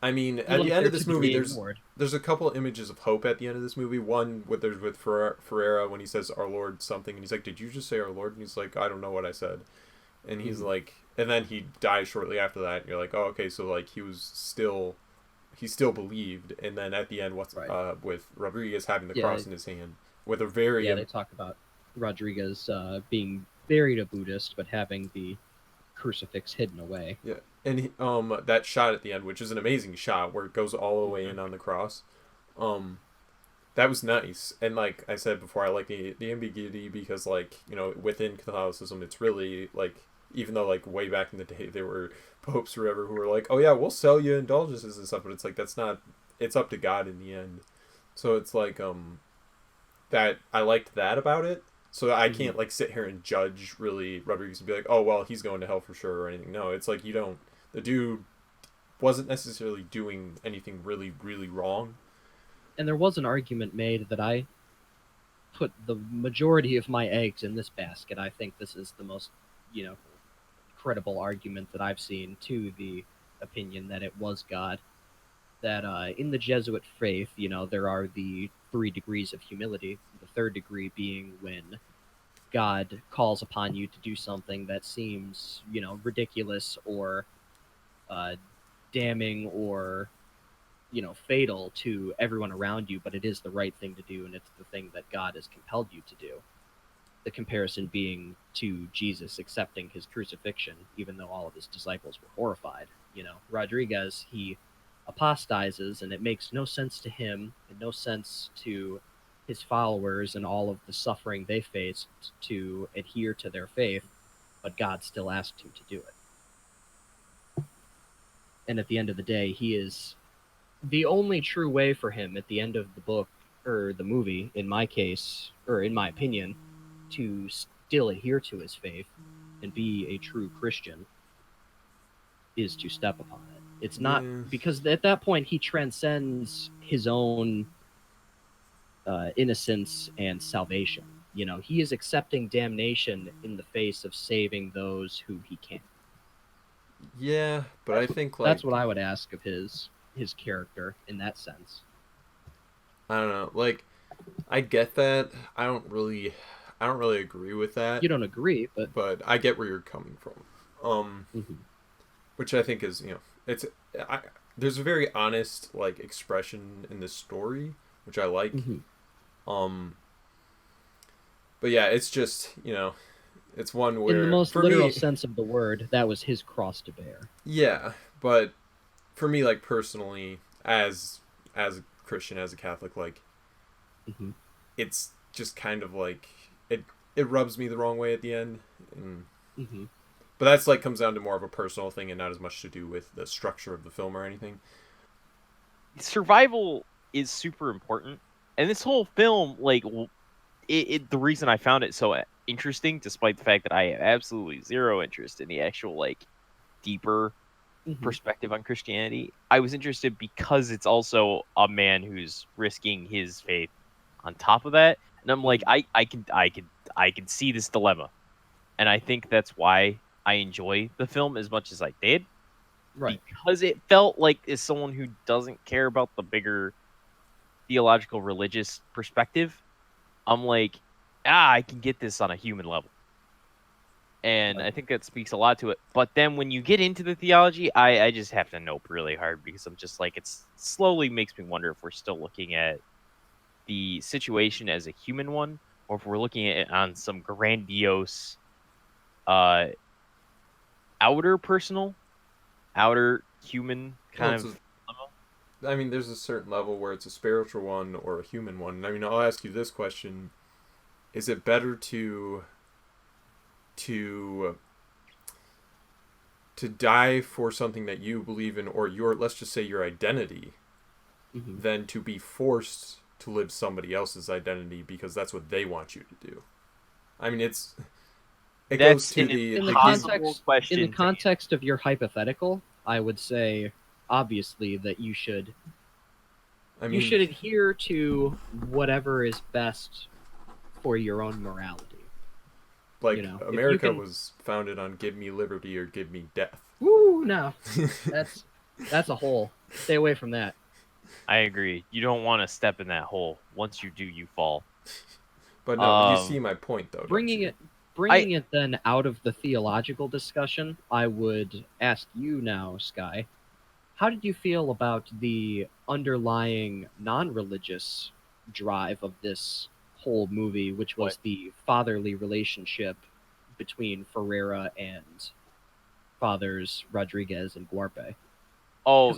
Speaker 1: I mean,
Speaker 2: You
Speaker 1: at the
Speaker 2: like
Speaker 1: end
Speaker 2: there
Speaker 1: of
Speaker 2: to
Speaker 1: this
Speaker 2: be
Speaker 1: movie,
Speaker 2: reward.
Speaker 1: there's a couple images of hope at the end of this movie. One with there's with Ferreira when he says "Our Lord" something, and he's like, "Did you just say Our Lord?" And he's like, "I don't know what I said." And he's
Speaker 2: Mhm.
Speaker 1: like, and then he dies shortly after that. And you're like, "Oh, okay, so like he still believed." And then at the end, what's
Speaker 2: Right.
Speaker 1: with Rodriguez having the
Speaker 2: Yeah.
Speaker 1: cross in his hand with a very
Speaker 2: Yeah. They talk about Rodriguez being buried a Buddhist, but having the crucifix hidden away.
Speaker 1: yeah, and that shot at the end, which is an amazing shot where it goes all the way
Speaker 2: Mhm.
Speaker 1: in on the cross. Um, that was nice. And like I said before, I like the ambiguity because like within Catholicism, it's really like even though like way back in the day there were popes or whatever who were like, oh yeah, we'll sell you indulgences and stuff, but it's like that's not. It's up to God in the end. So it's like that I liked that about it. So I
Speaker 2: Mhm.
Speaker 1: can't like sit here and judge really Rodriguez and be like, oh well, he's going to hell for sure or anything. No, it's like you don't. The dude wasn't necessarily doing anything really really wrong.
Speaker 2: And there was an argument made that I put the majority of my eggs in this basket. I think this is the most, you know, credible argument that I've seen to the opinion that it was God. That in the Jesuit faith, there are the 3 degrees of humility. The third degree being when God calls upon you to do something that seems, ridiculous or uh, damning or, fatal to everyone around you, but it is the right thing to do, and it's the thing that God has compelled you to do. The comparison being to Jesus accepting his crucifixion, even though all of his disciples were horrified. Rodriguez, he apostatizes, and it makes no sense to him and no sense to his followers and all of the suffering they faced to adhere to their faith, but God still asked him to do it. And at the end of the day, he is the only true way for him at the end of the book or the movie, in my case, or in my opinion, to still adhere to his faith and be a true Christian is to step upon it. It's not
Speaker 1: Yeah.
Speaker 2: because at that point he transcends his own innocence and salvation. He is accepting damnation in the face of saving those who he can.
Speaker 1: Yeah, but I think
Speaker 2: That's what
Speaker 1: like
Speaker 2: I would ask of his character in that sense.
Speaker 1: I don't know, like I get that. I don't really agree with that,
Speaker 2: You don't agree, but
Speaker 1: but I get where you're coming from.
Speaker 2: mhm,
Speaker 1: Which I think is it's I there's a very honest like expression in this story, which I like.
Speaker 2: mhm.
Speaker 1: Um, but yeah, it's just it's one
Speaker 2: In the
Speaker 1: where
Speaker 2: most
Speaker 1: for
Speaker 2: literal
Speaker 1: me,
Speaker 2: sense of the word, that was his cross to bear.
Speaker 1: yeah, but for me like personally as a Christian as a Catholic like
Speaker 2: Mhm.
Speaker 1: it's just kind of like it rubs me the wrong way at the end. And,
Speaker 2: Mhm.
Speaker 1: but that's like comes down to more of a personal thing and not as much to do with the structure of the film or anything.
Speaker 3: Survival is super important, and this whole film, like, the reason I found it so interesting, despite the fact that I have absolutely zero interest in the actual like deeper
Speaker 2: Mhm.
Speaker 3: perspective on Christianity, I was interested because it's also a man who's risking his faith on top of that, and I'm like,
Speaker 2: Mhm.
Speaker 3: I can see this dilemma, and I think that's why I enjoy the film as much as I did,
Speaker 2: Right.
Speaker 3: because it felt like as someone who doesn't care about the bigger theological religious perspective, I'm like, I can get this on a human level. And
Speaker 2: Right.
Speaker 3: I think that speaks a lot to it. But then when you get into the theology, I just have to nope really hard because I'm just like, it's slowly makes me wonder if we're still looking at the situation as a human one, or if we're looking at it on some grandiose, uh, outer personal, outer human
Speaker 1: Well,
Speaker 3: kind of dilemma.
Speaker 1: I mean, there's a certain level where it's a spiritual one or a human one. I mean, I'll ask you this question: is it better to die for something that you believe in, or your, let's just say, your identity, than to be forced to live somebody else's identity because that's what they want you to do? I mean, it goes to
Speaker 2: in the context of your hypothetical, I would say obviously that you should adhere to whatever is best for your own morality.
Speaker 1: Like, America was founded on give me liberty or give me death.
Speaker 2: Woo, no. That's a hole. Stay away from that.
Speaker 3: I agree. You don't want to step in that hole. Once you do, you fall.
Speaker 1: But no, you see my point, though.
Speaker 2: Bringing it then out of the theological discussion, I would ask you now, Sky, how did you feel about the underlying non-religious drive of this whole movie, which was the fatherly relationship between Ferreira and fathers Rodriguez and Guarpe?
Speaker 3: Oh,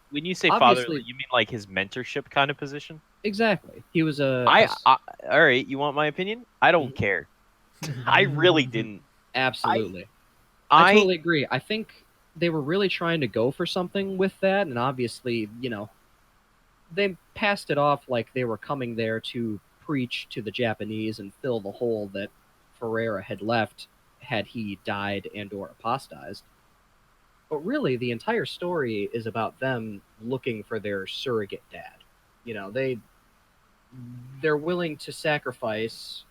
Speaker 3: when you say fatherly, you mean like his mentorship kind of position?
Speaker 2: Exactly. He was all
Speaker 3: right, you want my opinion? I don't care. I really didn't.
Speaker 2: Absolutely. I totally agree. I think they were really trying to go for something with that, and obviously, they passed it off like they were coming there to preach to the Japanese and fill the hole that Ferreira had left had he died and or apostatized. But really, the entire story is about them looking for their surrogate dad. They're willing to sacrifice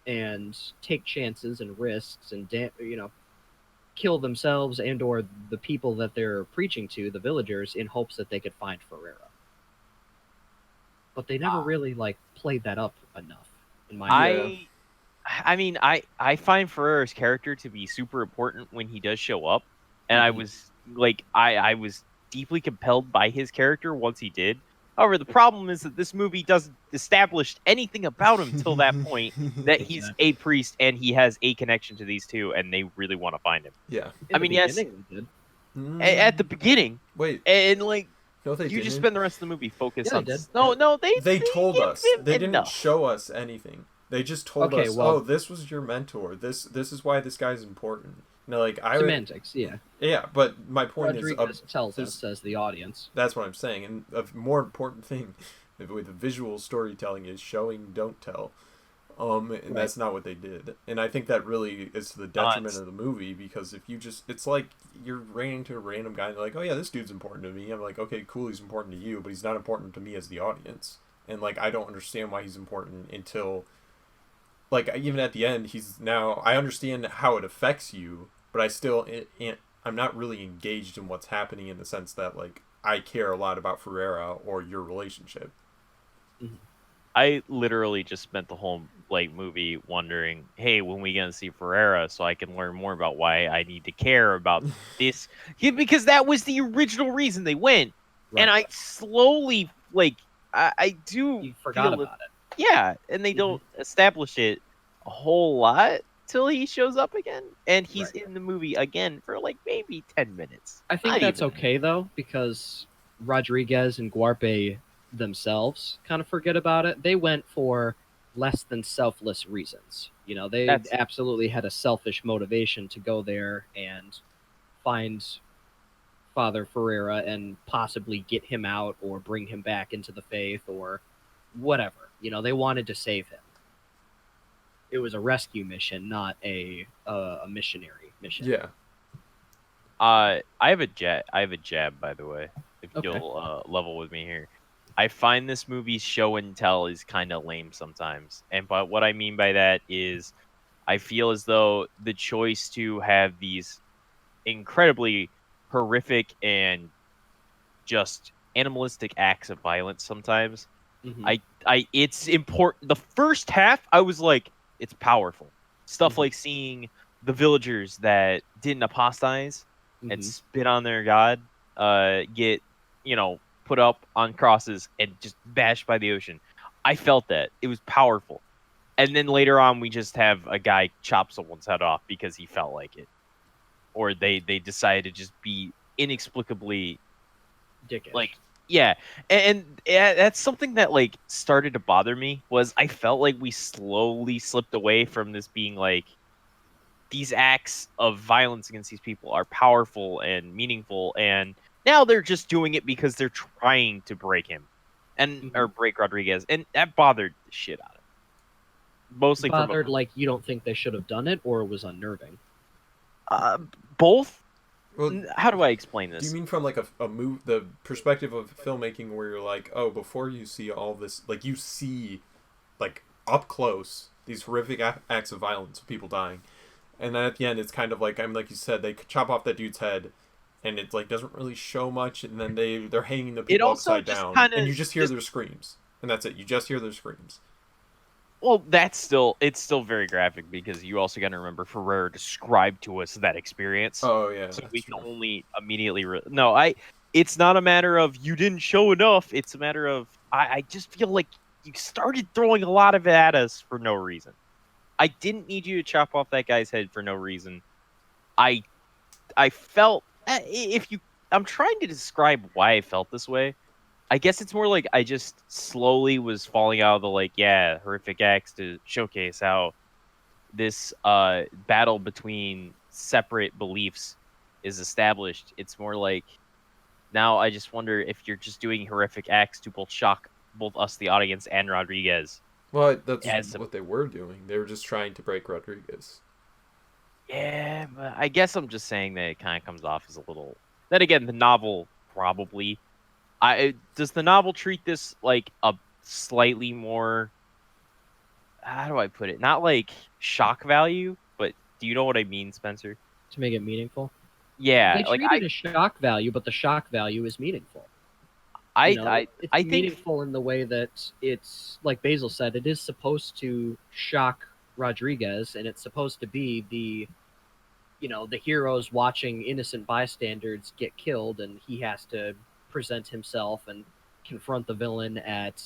Speaker 2: and take chances and risks and kill themselves and or the people that they're preaching to, the villagers, in hopes that they could find Ferreira. But they never really played that up enough, in my opinion.
Speaker 3: I mean, I find Ferreira's character to be super important when he does show up, and I was I was deeply compelled by his character once he did. However, the problem is that this movie doesn't establish anything about him till that point, that he's a priest and he has a connection to these two, and they really want to find him.
Speaker 1: Yeah.
Speaker 3: Yes, at the beginning.
Speaker 1: Wait.
Speaker 3: And
Speaker 1: no, they didn't.
Speaker 3: Just spend the rest of the movie focused on
Speaker 2: this.
Speaker 3: No, they
Speaker 1: told us. They didn't show us anything. They just told us, this was your mentor. This is why this guy's important.
Speaker 2: Semantics, yeah.
Speaker 1: Yeah, but my point
Speaker 2: Rodriguez tells us as the audience.
Speaker 1: That's what I'm saying. And a more important thing with the visual storytelling is showing, don't tell. And that's not what they did. And I think that really is to the detriment of the movie, because if you it's like you're raining to a random guy and they're like, oh yeah, this dude's important to me. I'm like, okay, cool, he's important to you, but he's not important to me as the audience. And I don't understand why he's important until even at the end, I understand how it affects you, but I still, I'm not really engaged in what's happening in the sense that, I care a lot about Ferreira or your relationship.
Speaker 3: I literally just spent the whole, movie wondering, hey, when we gonna see Ferreira so I can learn more about why I need to care about this? Because that was the original reason they went. Right. And I slowly, I do...
Speaker 2: You forgot about it.
Speaker 3: Yeah, and they don't establish it a whole lot till he shows up again, and he's in the movie again for maybe 10 minutes.
Speaker 2: I think that's okay though, because Rodriguez and Guarpe themselves kind of forget about it. They went for less than selfless reasons. They absolutely had a selfish motivation to go there and find Father Ferreira and possibly get him out or bring him back into the faith or whatever. They wanted to save him. It was a rescue mission, not a missionary mission.
Speaker 3: Yeah. I have a jab, by the way, if you'll level with me here. I find this movie's show and tell is kind of lame sometimes. But what I mean by that is I feel as though the choice to have these incredibly horrific and just animalistic acts of violence sometimes, it's important. The first half, I was like, it's powerful. Stuff like seeing the villagers that didn't apostatize and spit on their god get, put up on crosses and just bashed by the ocean. I felt that. It was powerful. And then later on, we just have a guy chop someone's head off because he felt like it. Or they decided to just be inexplicably...
Speaker 2: dickish.
Speaker 3: Yeah, and that's something that like started to bother me was I felt like we slowly slipped away from this being like these acts of violence against these people are powerful and meaningful, and now they're just doing it because they're trying to break him and or
Speaker 2: Mhm.
Speaker 3: break Rodriguez, and that bothered the shit out of me. Mostly from
Speaker 2: Bothered, like you don't think they should have done it, or it was unnerving?
Speaker 3: uh, both.
Speaker 1: Well,
Speaker 3: How do I explain
Speaker 1: do you
Speaker 3: this?
Speaker 1: mean from like a move, the perspective of filmmaking where you're like, oh, before you see all this, like you see like up close these horrific acts of violence of people dying, and then at the end it's kind of like, I mean, like you said, they chop off that dude's head, and it like doesn't really show much, and then they're hanging the
Speaker 3: It
Speaker 1: people
Speaker 3: also
Speaker 1: upside
Speaker 3: just
Speaker 1: down,
Speaker 3: kind
Speaker 1: and
Speaker 3: of
Speaker 1: you just hear
Speaker 3: just
Speaker 1: their screams, and that's it. You just hear their screams.
Speaker 3: well, it's still very graphic because you also got to remember Ferrer described to us that experience,
Speaker 1: Oh yeah,
Speaker 3: so
Speaker 1: that's
Speaker 3: we can
Speaker 1: true.
Speaker 3: only immediately no. I It's not a matter of you didn't show enough. It's a matter of I just feel like you started throwing a lot of it at us for no reason. I didn't need you to chop off that guy's head for no reason. I I felt if you I'm trying to describe why I felt this way. I guess it's more like I just slowly was falling out of the like, yeah, horrific acts to showcase how this battle between separate beliefs is established. It's more like now I just wonder if you're just doing horrific acts to both shock both us, the audience, and Rodriguez.
Speaker 1: Well, that's
Speaker 3: As a,
Speaker 1: what they were doing. They were just trying to break Rodriguez.
Speaker 3: yeah, but I guess I'm just saying that it kind of comes off as a little. Then again, the novel probably. Does the novel treat this like a slightly more, how do I put it? Not like shock value, but do you know what I mean, Spencer?
Speaker 2: To make it meaningful, they
Speaker 3: Yeah, like
Speaker 2: treat it as shock value, but the shock value is meaningful.
Speaker 3: I I
Speaker 2: It's
Speaker 3: I think
Speaker 2: meaningful in the way that it's like Basil said, it is supposed to shock Rodriguez, and it's supposed to be the heroes watching innocent bystanders get killed, and he has to present himself and confront the villain at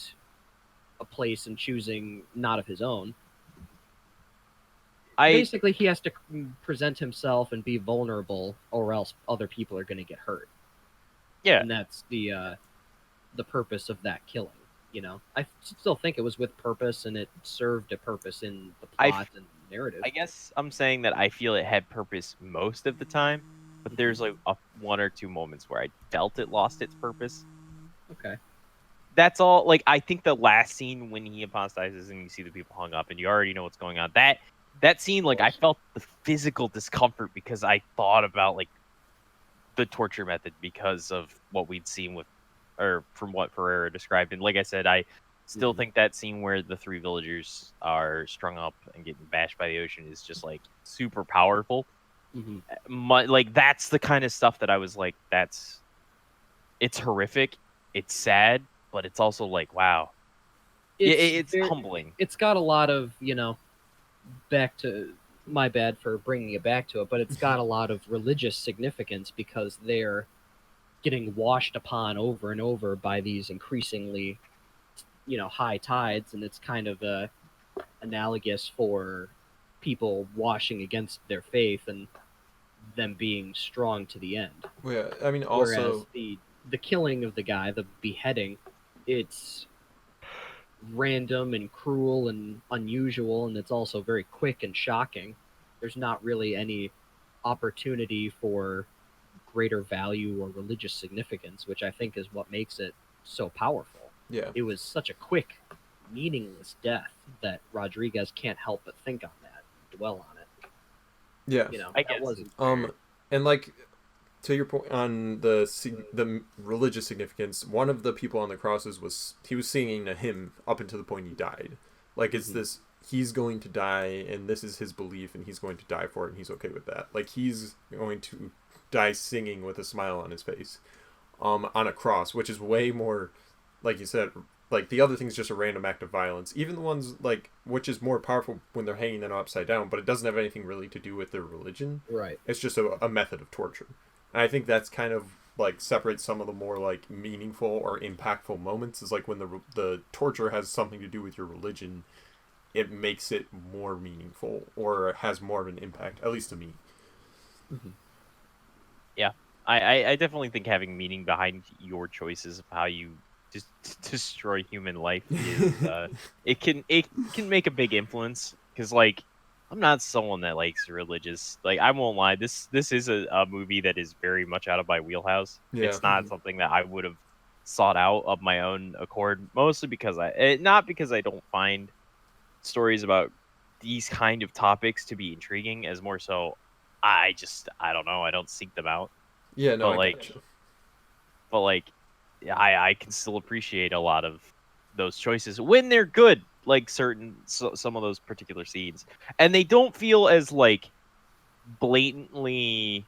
Speaker 2: a place and choosing not of his own.
Speaker 3: I
Speaker 2: Basically, he has to present himself and be vulnerable, or else other people are going to get hurt,
Speaker 3: yeah,
Speaker 2: and that's the purpose of that killing. I still think it was with purpose, and it served a purpose in the
Speaker 3: I
Speaker 2: plot and narrative.
Speaker 3: I guess I'm saying that I feel it had purpose most of the time, but there's like one or two moments where I felt it lost its purpose.
Speaker 2: Okay.
Speaker 3: That's all. Like I think the last scene when he apostatizes and you see the people hung up and you already know what's going on. That scene, like I felt the physical discomfort because I thought about like the torture method because of what we'd seen with, or from what Pereira described. And like I said, I still think that scene where the three villagers are strung up and getting bashed by the ocean is just like super powerful.
Speaker 2: Mm-hmm.
Speaker 3: Like that's the kind of stuff that I was like, it's horrific, it's sad, but it's also like, wow, it's humbling.
Speaker 2: It's got a lot of back to my bad for bringing it back to it, but it's got a lot of religious significance because they're getting washed upon over and over by these increasingly high tides, and it's kind of analogous for people washing against their faith and them being strong to the end.
Speaker 1: Well, yeah, I mean,
Speaker 2: Whereas
Speaker 1: also,
Speaker 2: the killing of the guy, the beheading, it's random and cruel and unusual, and it's also very quick and shocking. There's not really any opportunity for greater value or religious significance, which I think is what makes it so powerful.
Speaker 1: yeah,
Speaker 2: It was such a quick, meaningless death that Rodriguez can't help but think on that, dwell on it.
Speaker 1: yeah.
Speaker 3: I
Speaker 2: That
Speaker 3: guess
Speaker 2: wasn't
Speaker 1: And like, to your point on the religious significance, one of the people on the crosses he was singing a hymn up until the point he died. Like it's this, he's going to die, and this is his belief, and he's going to die for it, and he's okay with that. Like he's going to die singing with a smile on his face, on a cross, which is way more, like you said. Like the other thing's just a random act of violence. Even the ones like, which is more powerful when they're hanging them upside down, but it doesn't have anything really to do with their religion.
Speaker 2: right.
Speaker 1: It's just a method of torture. And I think that's kind of like separates some of the more like meaningful or impactful moments, is like when the torture has something to do with your religion, it makes it more meaningful or has more of an impact, at least to me.
Speaker 2: Mm-hmm.
Speaker 3: Yeah, I definitely think having meaning behind your choices of how you just destroy human life is it can make a big influence because like I'm not someone that likes religious like I won't lie this is a movie that is very much out of my wheelhouse.
Speaker 1: Yeah.
Speaker 3: It's not something that I would have sought out of my own accord, mostly because not because I don't find stories about these kind of topics to be intriguing, as more so I don't know, I don't seek them out.
Speaker 1: Yeah, no,
Speaker 3: But
Speaker 1: I
Speaker 3: like
Speaker 1: gotcha.
Speaker 3: but like I can still appreciate a lot of those choices when they're good, like some of those particular scenes, and they don't feel as like blatantly.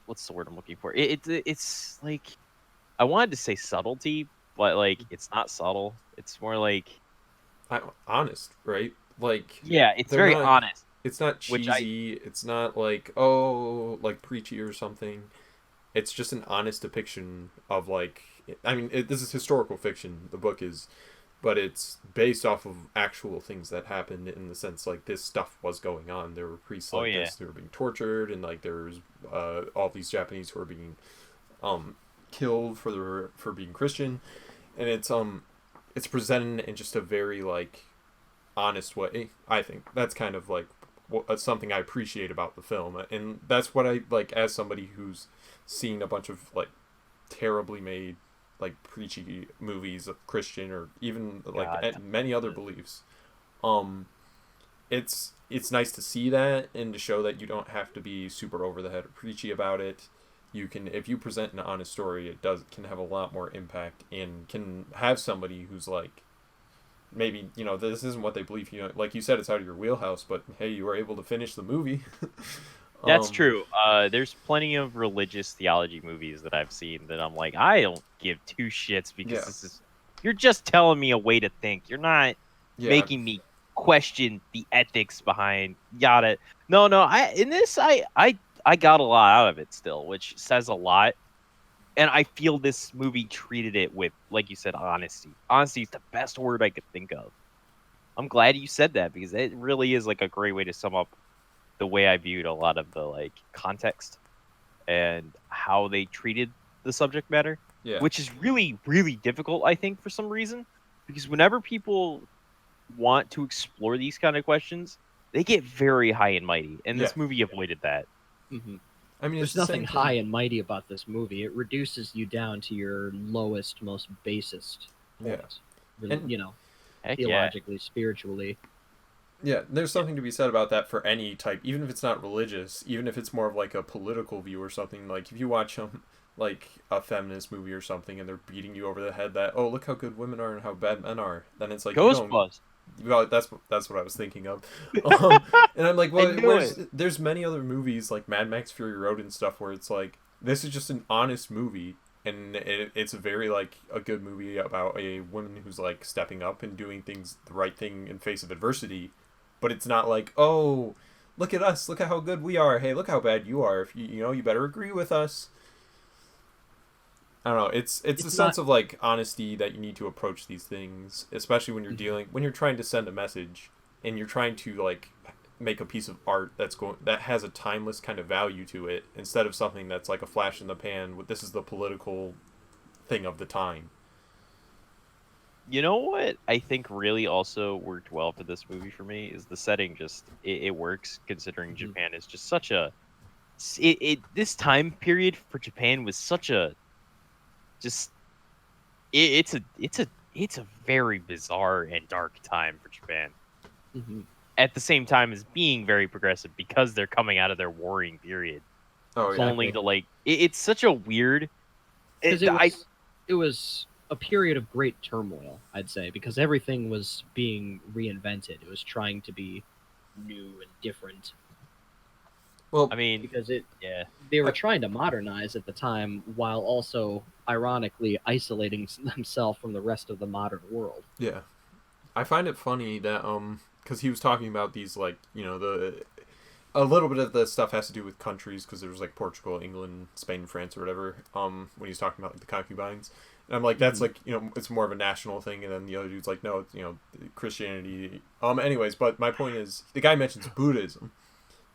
Speaker 3: What's the word I'm looking for? It's like I wanted to say subtlety, but like it's not subtle. It's more like
Speaker 1: Honest, right? Like
Speaker 3: yeah, it's
Speaker 1: they're
Speaker 3: very
Speaker 1: not.
Speaker 3: honest,
Speaker 1: It's not
Speaker 3: which I
Speaker 1: cheesy. It's not like, oh, like preachy or something. It's just an honest depiction of like. I mean, this is historical fiction. The book is, but it's based off of actual things that happened in the sense like this stuff was going on. There were priests
Speaker 3: oh
Speaker 1: like
Speaker 3: yeah,
Speaker 1: this who were being tortured, and like there's all these Japanese who are being um killed for being Christian, and it's presented in just a very like honest way. I think that's kind of like something I appreciate about the film, and that's what I like as somebody who's seen a bunch of like terribly made like preachy movies of Christian or even like
Speaker 3: God,
Speaker 1: many other beliefs. Um, it's nice to see that and to show that you don't have to be super over the head or preachy about it. You can, if you present an honest story, it can have a lot more impact and can have somebody who's like maybe this isn't what they believe, like you said, it's out of your wheelhouse, but hey, you were able to finish the movie.
Speaker 3: that's
Speaker 1: um
Speaker 3: true. There's plenty of religious theology movies that I've seen that I'm like, I don't give two shits because
Speaker 1: yeah,
Speaker 3: this is you're just telling me a way to think. You're not
Speaker 1: yeah,
Speaker 3: making me question the ethics behind yada. No, no, I got a lot out of it still, which says a lot. And I feel this movie treated it with, like you said, honesty. Honesty is the best word I could think of. I'm glad you said that because it really is like a great way to sum up the way I viewed a lot of the like context and how they treated the subject matter,
Speaker 1: yeah,
Speaker 3: which is really, really difficult, I think, for some reason. Because whenever people want to explore these kind of questions, they get very high and mighty, and
Speaker 1: yeah.
Speaker 3: this movie avoided that.
Speaker 2: Hmm.
Speaker 1: I mean, it's
Speaker 2: There's
Speaker 1: the
Speaker 2: nothing
Speaker 1: same
Speaker 2: high
Speaker 1: thing.
Speaker 2: and mighty about this movie. It reduces you down to your lowest, most basest
Speaker 1: Yeah,
Speaker 2: point.
Speaker 1: and
Speaker 3: Heck yeah.
Speaker 2: Theologically, spiritually.
Speaker 1: yeah, there's something to be said about that for any type, even if it's not religious, even if it's more of like a political view or something. Like if you watch like a feminist movie or something, and they're beating you over the head that, oh, look how good women are and how bad men are, then it's like you don't.
Speaker 3: Ghostbusters.
Speaker 1: Well, that's what I was thinking of. um, and I'm like,
Speaker 3: I
Speaker 1: well,
Speaker 3: knew it.
Speaker 1: there's many other movies like Mad Max Fury Road and stuff where it's like this is just an honest movie, and it's a very like a good movie about a woman who's like stepping up and doing things the right thing in face of adversity, but it's not like, oh, look at us, look at how good we are. Hey, look how bad you are. If you better agree with us. I don't know. It's a
Speaker 2: It's
Speaker 1: sense
Speaker 2: not.
Speaker 1: of like honesty that you need to approach these things, especially
Speaker 2: Mhm.
Speaker 1: when you're trying to send a message and you're trying to like make a piece of art that has a timeless kind of value to it instead of something that's like a flash in the pan. This is the political thing of the time.
Speaker 3: You know what I think really also worked well for this movie for me is the setting. Just it works considering
Speaker 2: Mhm.
Speaker 3: Japan is just such a it this time period for Japan was such a just it's a very bizarre and dark time for Japan.
Speaker 2: Mhm.
Speaker 3: At the same time as being very progressive because they're coming out of their warring period,
Speaker 1: Oh yeah,
Speaker 3: only
Speaker 2: Exactly.
Speaker 3: to like it's such a weird.
Speaker 2: Because
Speaker 3: It, I
Speaker 2: it was a period of great turmoil, I'd say, because everything was being reinvented. It was trying to be new and different
Speaker 1: well,
Speaker 3: I mean,
Speaker 2: because
Speaker 3: yeah.
Speaker 2: they were
Speaker 1: I,
Speaker 2: trying to modernize at the time while also ironically isolating themselves from the rest of the modern world.
Speaker 1: yeah, I find it funny that because he was talking about these like the a little bit of the stuff has to do with countries because there was like Portugal, England, Spain, France, or whatever. When he's talking about like the concubines, and I'm like, that's
Speaker 2: Hmm.
Speaker 1: like it's more of a national thing, and then the other dude's like, no, it's Christianity. Anyways, but my point is, the guy mentions Buddhism,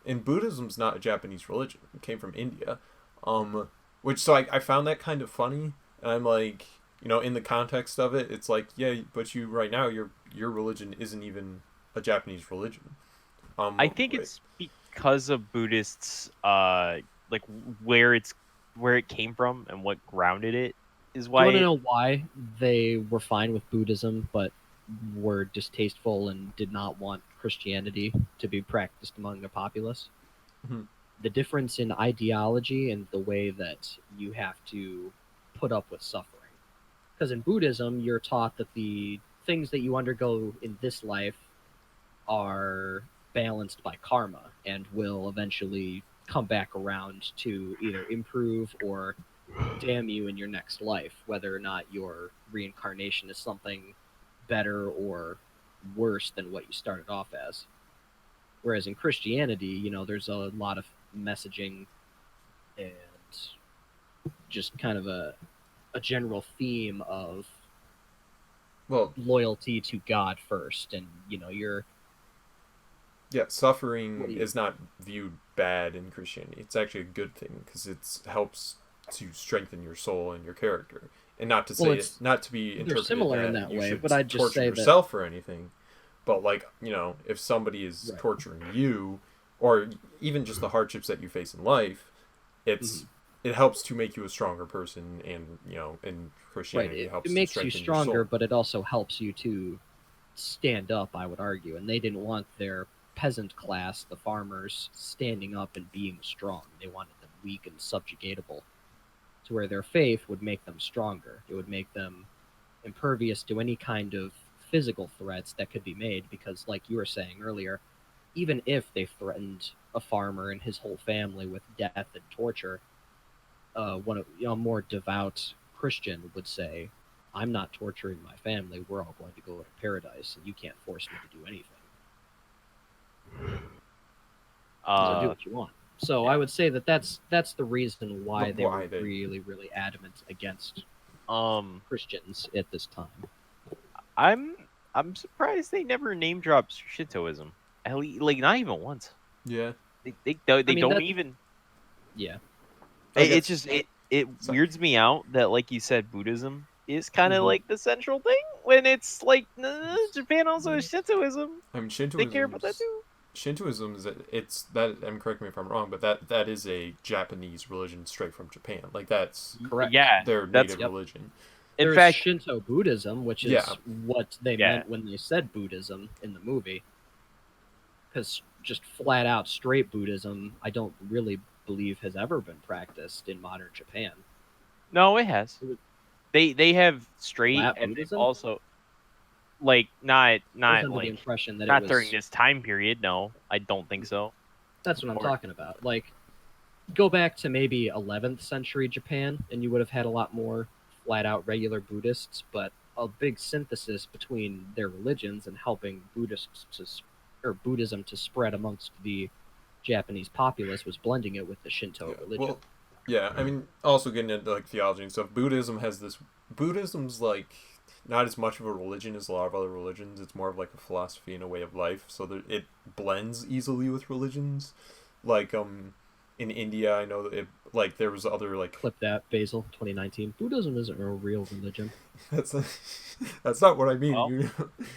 Speaker 1: and Buddhism's not a Japanese religion. It came from India. Um, Which, so I found that kind of funny, and I'm like, in the context of it, it's like, yeah, but you right now your religion isn't even a Japanese religion.
Speaker 3: I think it's because of Buddhists, like where it came from and what grounded it is
Speaker 2: Do you
Speaker 3: why.
Speaker 2: want to know why they were fine with Buddhism, but were distasteful and did not want Christianity to be practiced among the populace?
Speaker 1: Mhm.
Speaker 2: The difference in ideology and the way that you have to put up with suffering. Because in Buddhism, you're taught that the things that you undergo in this life are balanced by karma and will eventually come back around to either improve or damn you in your next life, whether or not your reincarnation is something better or worse than what you started off as. Whereas in Christianity, there's a lot of messaging and just kind of a general theme of
Speaker 1: Well,
Speaker 2: loyalty to God first, and you're
Speaker 1: yeah, suffering
Speaker 2: what do you,
Speaker 1: is not viewed bad in Christianity. It's actually a good thing because it helps to strengthen your soul and your character, and not to
Speaker 2: well,
Speaker 1: say it, not to be
Speaker 2: they're
Speaker 1: interpreted
Speaker 2: similar in
Speaker 1: that
Speaker 2: that
Speaker 1: you
Speaker 2: way,
Speaker 1: should
Speaker 2: but I'd just
Speaker 1: torture
Speaker 2: say that
Speaker 1: yourself or anything. But like if somebody is
Speaker 2: right.
Speaker 1: torturing you, or even just the hardships that you face in life, it's
Speaker 2: Mhm.
Speaker 1: it helps to make you a stronger person, and in
Speaker 2: Right,
Speaker 1: Christianity
Speaker 2: it
Speaker 1: helps to
Speaker 2: makes you
Speaker 1: strengthen your
Speaker 2: stronger,
Speaker 1: soul.
Speaker 2: but it also helps you to stand up, I would argue. And they didn't want their peasant class, the farmers, standing up and being strong. They wanted them weak and subjugatable, to where their faith would make them stronger. It would make them impervious to any kind of physical threats that could be made, because, like you were saying earlier, even if they threatened a farmer and his whole family with death and torture, a more devout Christian would say, "I'm not torturing my family. We're all going to go to paradise, and you can't force me to do anything. So do what you want." So
Speaker 3: Yeah.
Speaker 2: I would say that that's the reason why they were
Speaker 1: Why they
Speaker 2: really, really adamant against
Speaker 3: um,
Speaker 2: Christians at this time.
Speaker 3: I'm I'm surprised they never name dropped Shintoism. Like not even once.
Speaker 1: yeah.
Speaker 3: They
Speaker 2: mean,
Speaker 3: don't
Speaker 2: that
Speaker 3: even.
Speaker 2: yeah,
Speaker 1: I
Speaker 3: It's
Speaker 1: guess
Speaker 3: just it
Speaker 1: so,
Speaker 3: weirds me out that, like you said, Buddhism is kind of
Speaker 2: Mhm.
Speaker 3: like the central thing when it's like Japan also has Shintoism.
Speaker 1: I mean,
Speaker 3: They care about that too.
Speaker 1: Shintoism is it's that. And correct me if I'm wrong, but that is a Japanese religion straight from Japan. Like that's
Speaker 2: correct.
Speaker 3: Yeah,
Speaker 1: their
Speaker 3: that's
Speaker 1: native
Speaker 2: Yep.
Speaker 1: religion.
Speaker 3: in
Speaker 2: There's
Speaker 3: fact,
Speaker 2: Shinto Buddhism, which
Speaker 1: Yeah.
Speaker 2: is what they
Speaker 3: Yeah.
Speaker 2: meant when they said Buddhism in the movie. Because just flat out straight Buddhism, I don't really believe has ever been practiced in modern Japan.
Speaker 3: no, it has.
Speaker 2: It was
Speaker 3: They have straight,
Speaker 2: flat
Speaker 3: and they've
Speaker 2: Buddhism?
Speaker 3: also like not
Speaker 2: I was
Speaker 3: not
Speaker 2: under the
Speaker 3: like
Speaker 2: impression that it
Speaker 3: not during
Speaker 2: was.
Speaker 3: this time period. No, I don't think so.
Speaker 2: That's what I'm
Speaker 3: Or
Speaker 2: talking about. Like, go back to maybe 11th century Japan, and you would have had a lot more flat out regular Buddhists, but a big synthesis between their religions and helping Buddhism to spread amongst the Japanese populace was blending it with the Shinto
Speaker 1: Yeah.
Speaker 2: religion.
Speaker 1: Well, yeah. I mean, also getting into like theology and stuff. Buddhism's like not as much of a religion as a lot of other religions. It's more of like a philosophy and a way of life. So that it blends easily with religions. Like in India, I know that like there was other like
Speaker 2: Clip that, Basil, 2019. Buddhism isn't a real religion.
Speaker 1: that's that's not what I mean.
Speaker 3: Well,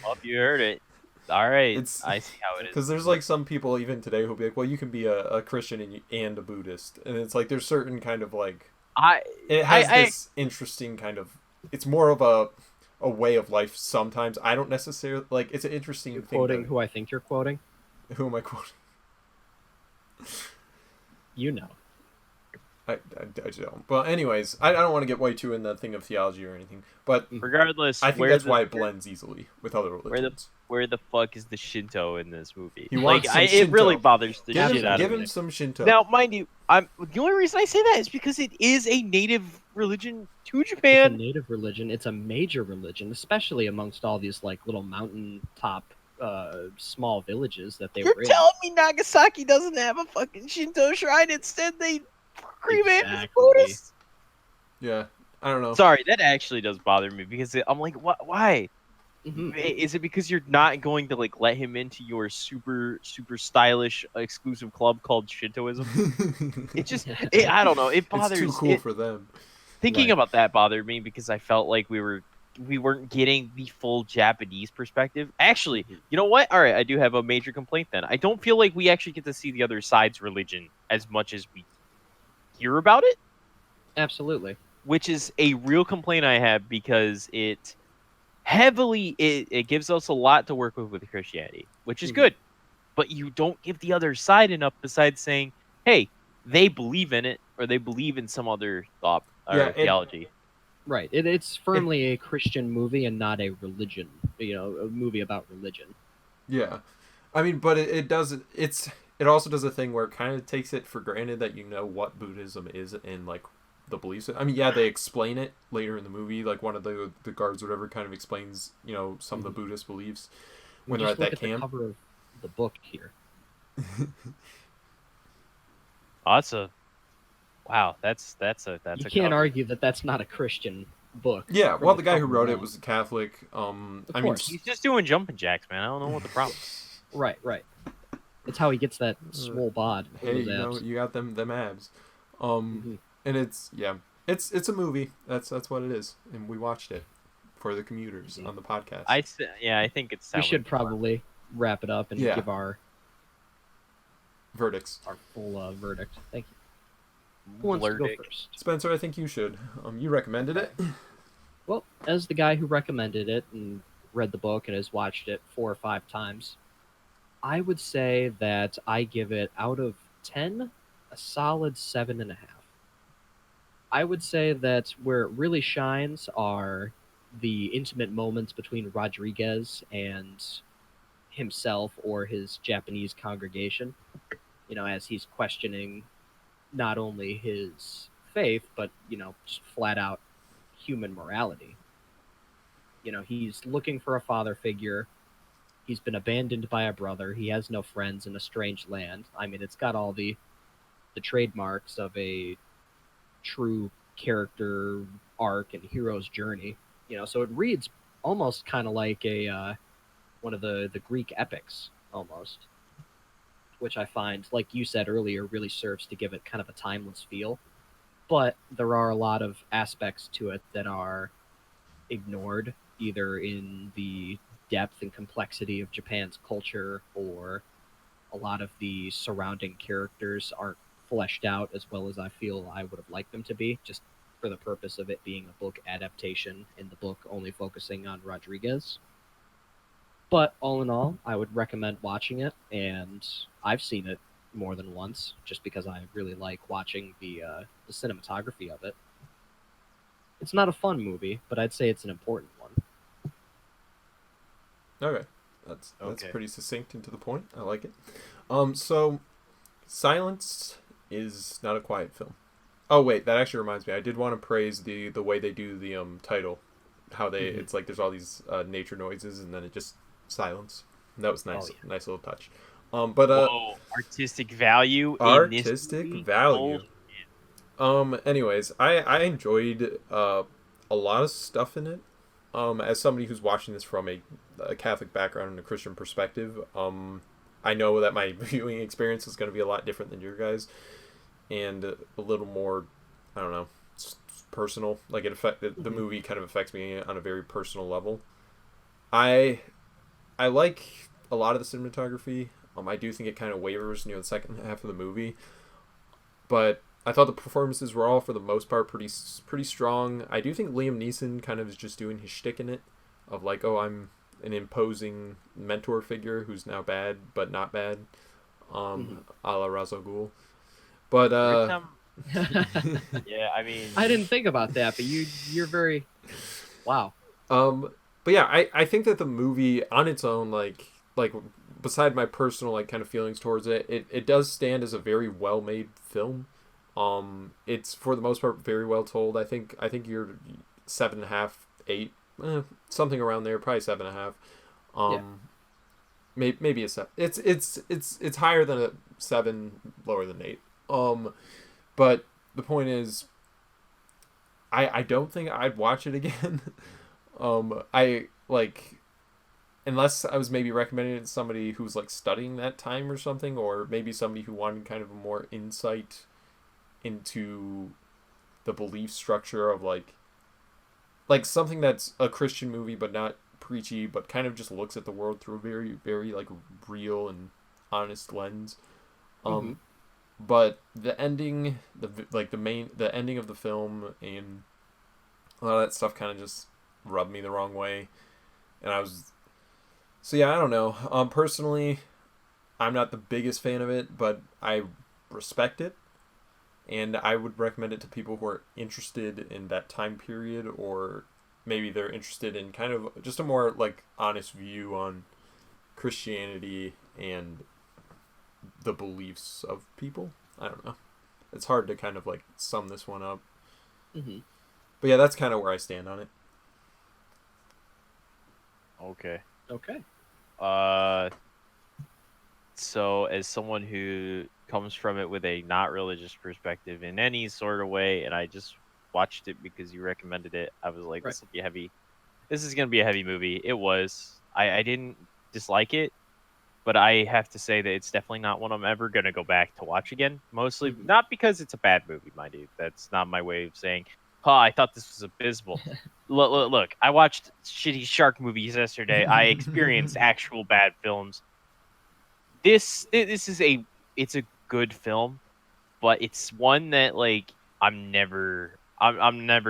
Speaker 3: well, if you heard it, all right,
Speaker 1: It's
Speaker 3: I see how it
Speaker 1: because
Speaker 3: is.
Speaker 1: there's like some people even today who'll be like, well, you can be a Christian and a Buddhist, and it's like there's certain kind of like it has this interesting kind of. It's more of a way of life. Sometimes I don't necessarily like. It's an interesting
Speaker 2: You're
Speaker 1: thing.
Speaker 2: quoting who I think you're quoting.
Speaker 1: Who am I quoting?
Speaker 2: You know.
Speaker 1: I don't. But anyways, I don't want to get way too in the thing of theology or anything. But
Speaker 3: Regardless,
Speaker 1: I think that's why it blends easily with other religions.
Speaker 3: Where the fuck is the Shinto in this movie?
Speaker 1: He wants some
Speaker 3: it
Speaker 1: Shinto.
Speaker 3: really bothers the
Speaker 1: Give
Speaker 3: shit out
Speaker 1: him
Speaker 3: of me.
Speaker 1: some Shinto.
Speaker 3: Now, mind you, the only reason I say that is because it is a native religion to
Speaker 2: It's a
Speaker 3: Japan.
Speaker 2: native religion. It's a major religion, especially amongst all these like little mountain top small villages that they
Speaker 3: You're
Speaker 2: were in.
Speaker 3: telling me Nagasaki doesn't have a fucking Shinto shrine? Instead, they cremated
Speaker 2: Exactly.
Speaker 1: Yeah, I don't know.
Speaker 3: Sorry, that actually does bother me because I'm like, why? Is it because you're not going to like let him into your super stylish exclusive club called Shintoism? I don't know. It
Speaker 1: It's too
Speaker 3: bothers
Speaker 1: cool for them.
Speaker 3: thinking
Speaker 2: Right.
Speaker 3: about that bothered me because I felt like we weren't getting the full Japanese perspective. Actually, you know what? All right, I do have a major complaint then. I don't feel like we actually get to see the other side's religion as much as we hear about it,
Speaker 2: Absolutely.
Speaker 3: which is a real complaint I have because it gives us a lot to work with Christianity, which is good. But you don't give the other side enough besides saying, "Hey, they believe in it or they believe in some other thought
Speaker 1: Yeah,
Speaker 3: or theology."
Speaker 2: Right. It's
Speaker 1: it
Speaker 2: firmly a Christian movie and not a religion. A movie about religion.
Speaker 1: yeah. I mean, but it does it also does a thing where it kind of takes it for granted that you know what Buddhism is and like the beliefs. I mean, yeah, they explain it later in the movie. Like one of the guards, or whatever, kind of explains some of the Buddhist beliefs when they're
Speaker 2: Just
Speaker 1: at
Speaker 2: look
Speaker 1: that
Speaker 2: at the
Speaker 1: camp.
Speaker 2: cover of the book here.
Speaker 3: Oh, that's a wow. That's
Speaker 2: You
Speaker 3: a
Speaker 2: can't
Speaker 3: cover.
Speaker 2: argue that that's not a Christian book.
Speaker 1: Yeah,
Speaker 2: From
Speaker 1: well, the guy who
Speaker 2: cover
Speaker 1: wrote it
Speaker 2: alone.
Speaker 1: was a Catholic.
Speaker 2: Of
Speaker 1: I mean,
Speaker 2: course.
Speaker 3: He's just doing jumping jacks, man. I don't know what the problem is.
Speaker 2: Right. That's how he gets that swole bod in
Speaker 1: hey,
Speaker 2: those abs.
Speaker 1: you got them abs. Um,
Speaker 2: Mm-hmm.
Speaker 1: and it's a movie. That's what it is, and we watched it for the commuters on the podcast.
Speaker 3: Yeah, I think it's
Speaker 2: We
Speaker 3: soundly
Speaker 2: should probably wrap it up and
Speaker 1: Yeah.
Speaker 2: give our
Speaker 1: Verdicts.
Speaker 2: full verdict. Thank you. Who wants to go
Speaker 3: Verdict.
Speaker 2: first?
Speaker 1: Spencer, I think you should. You recommended it.
Speaker 2: Well, as the guy who recommended it and read the book and has watched it 4 or 5 times, I would say that I give it out of 10 a solid 7.5. I would say that where it really shines are the intimate moments between Rodriguez and himself or his Japanese congregation. As he's questioning not only his faith, but, just flat out human morality. He's looking for a father figure. He's been abandoned by a brother. He has no friends in a strange land. I mean, it's got all the trademarks of a true character arc and hero's journey. So it reads almost kind of like a one of the Greek epics almost, which I find, like you said earlier, really serves to give it kind of a timeless feel. But there are a lot of aspects to it that are ignored, either in the depth and complexity of Japan's culture, or a lot of the surrounding characters aren't fleshed out as well as I feel I would have liked them to be, just for the purpose of it being a book adaptation and the book only focusing on Rodriguez. But all in all, I would recommend watching it, and I've seen it more than once just because I really like watching the cinematography of it. It's not a fun movie, but I'd say it's an important one.
Speaker 1: Okay, that's
Speaker 3: Okay.
Speaker 1: pretty succinct and to the point. I like it. So Silence is not a quiet film. Oh wait, that actually reminds me. I did want to praise the way they do the title. How they it's like there's all these nature noises and then it just silence. That was nice.
Speaker 2: Oh, yeah.
Speaker 1: Nice little touch.
Speaker 3: Whoa, artistic value in this
Speaker 1: Artistic
Speaker 3: movie?
Speaker 1: value.
Speaker 3: Oh,
Speaker 1: Anyways, I enjoyed a lot of stuff in it. As somebody who's watching this from a Catholic background and a Christian perspective, I know that my viewing experience is going to be a lot different than your guys, and a little more, I don't know, personal. Like the movie kind of affects me on a very personal level. I like a lot of the cinematography. I do think it kind of wavers near the second half of the movie, but I thought the performances were all, for the most part, pretty strong. I do think Liam Neeson kind of is just doing his shtick in it, of like, oh, I'm an imposing mentor figure who's now bad but not bad, a la Ra's al Ghul. But
Speaker 3: yeah, I mean,
Speaker 2: I didn't think about that, but you're very wow.
Speaker 1: but yeah, I think that the movie on its own, like beside my personal kind of feelings towards it, it does stand as a very well made film. It's for the most part very well told. I think you're 7.5, 8, something around there, probably 7.5. Maybe a 7. It's higher than a 7, lower than 8. But the point is, I don't think I'd watch it again. I like unless I was maybe recommending it to somebody who's like studying that time or something, or maybe somebody who wanted kind of a more insight into the belief structure of like something that's a Christian movie but not preachy, but kind of just looks at the world through a very very like real and honest lens.
Speaker 2: Mm-hmm.
Speaker 1: But the ending, the ending of the film and a lot of that stuff kind of just rubbed me the wrong way, and I was so yeah, I don't know. Personally, I'm not the biggest fan of it, but I respect it, and I would recommend it to people who are interested in that time period, or maybe they're interested in kind of just a more like honest view on Christianity and the beliefs of people. I don't know. It's hard to kind of like sum this one up.
Speaker 2: Mm-hmm.
Speaker 1: But yeah, that's kind of where I stand on it.
Speaker 3: Okay.
Speaker 2: Okay.
Speaker 3: Uh, so as someone who comes from it with a not religious perspective in any sort of way, and I just watched it because you recommended it, I was like,
Speaker 2: Right.
Speaker 3: this will be heavy. This is gonna be a heavy movie. It was. I didn't dislike it, but I have to say that it's definitely not one I'm ever gonna go back to watch again. Mostly
Speaker 2: Mhm.
Speaker 3: not because it's a bad movie, mind you. That's not my way of saying, "Oh, I thought this was abysmal." Look, I watched shitty shark movies yesterday. I experienced actual bad films. This is it's a good film, but it's one that like I'm never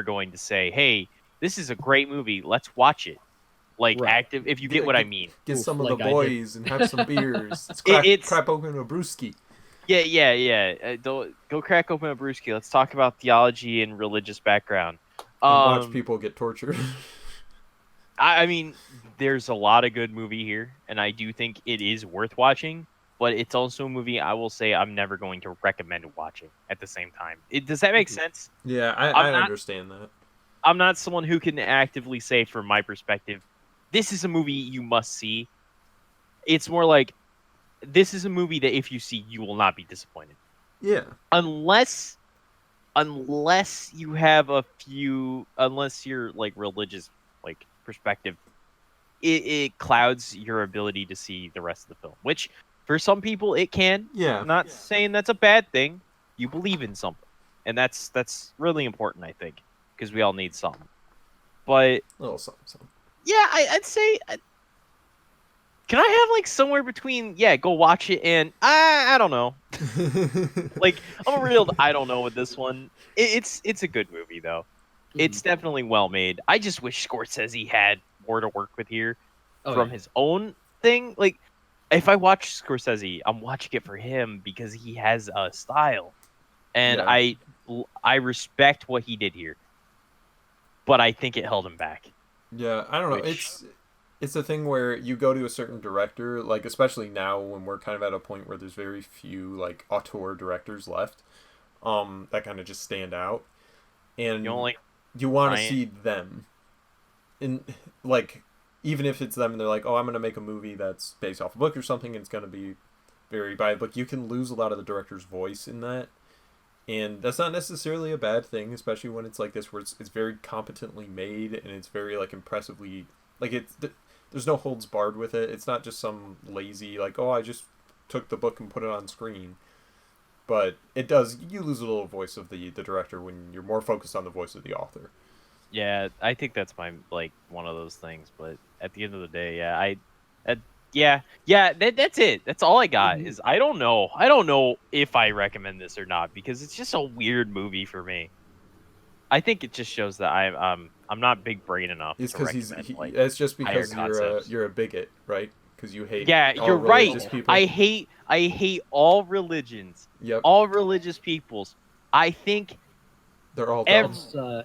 Speaker 3: going to say, "Hey, this is a great movie. Let's watch it." Like
Speaker 2: Right.
Speaker 3: active, if you get what I mean.
Speaker 1: Get
Speaker 2: Oof,
Speaker 1: some of the
Speaker 2: like I did.
Speaker 1: boys and have some beers. Let's
Speaker 3: It's
Speaker 1: crap open a brewski
Speaker 3: yeah. Go crack open a brewski. Let's talk about theology and religious background.
Speaker 1: and watch people get tortured.
Speaker 3: I mean, there's a lot of good movie here, and I do think it is worth watching. But it's also a movie I will say I'm never going to recommend watching at the same time. Does that make
Speaker 2: Mhm.
Speaker 3: sense?
Speaker 1: Yeah,
Speaker 3: I'm
Speaker 1: I
Speaker 3: not
Speaker 1: understand that.
Speaker 3: I'm not someone who can actively say from my perspective, this is a movie you must see. It's more like this is a movie that if you see, you will not be disappointed.
Speaker 1: Yeah.
Speaker 3: Unless you have unless you're like religious like perspective, it clouds your ability to see the rest of the film, which for some people it can.
Speaker 1: Yeah.
Speaker 3: I'm not saying that's a bad thing. You believe in something, and that's really important, I think, because we all need something. But
Speaker 1: A little something.
Speaker 3: yeah, I'd say can I have like somewhere between go watch it and I don't know. Like I'm a real I don't know with this one. It's a good movie though.
Speaker 2: Mhm.
Speaker 3: It's definitely well made. I just wish Scorsese had more to work with here
Speaker 2: Oh
Speaker 3: from
Speaker 2: yeah.
Speaker 3: his own thing. Like if I watch Scorsese, I'm watching it for him because he has a style, and
Speaker 1: Yeah.
Speaker 3: I respect what he did here, but I think it held him back.
Speaker 1: Yeah, I don't know.
Speaker 3: Which
Speaker 1: It's a thing where you go to a certain director, like especially now when we're kind of at a point where there's very few like auteur directors left, that kind of just stand out,
Speaker 3: you
Speaker 1: and
Speaker 3: only
Speaker 1: you want to
Speaker 3: Ryan.
Speaker 1: see them, in like even if it's them and they're like, oh, I'm gonna make a movie that's based off a book or something, and it's gonna be very by a book. You can lose a lot of the director's voice in that, and that's not necessarily a bad thing, especially when it's like this where it's very competently made and it's very like impressively like there's no holds barred with it. It's not just some lazy like, oh, I just took the book and put it on screen. But it does, you lose a little voice of the director when you're more focused on the voice of the author.
Speaker 3: Yeah, I think that's my like one of those things. But at the end of the day, uh, that's it. That's all I got.
Speaker 2: Mhm.
Speaker 3: Is I don't know. I don't know if I recommend this or not because it's just a weird movie for me. I think it just shows that I'm not big brain enough
Speaker 1: It's
Speaker 3: to
Speaker 1: because
Speaker 3: recommend like
Speaker 1: it's just
Speaker 3: higher
Speaker 1: because
Speaker 3: concepts.
Speaker 1: you're a bigot, right? Because you hate
Speaker 3: Yeah,
Speaker 1: all
Speaker 3: you're right.
Speaker 1: religious
Speaker 2: Oh.
Speaker 1: people.
Speaker 3: I hate all religions,
Speaker 1: Yep,
Speaker 3: all religious peoples. I think
Speaker 1: they're all dumb.
Speaker 3: every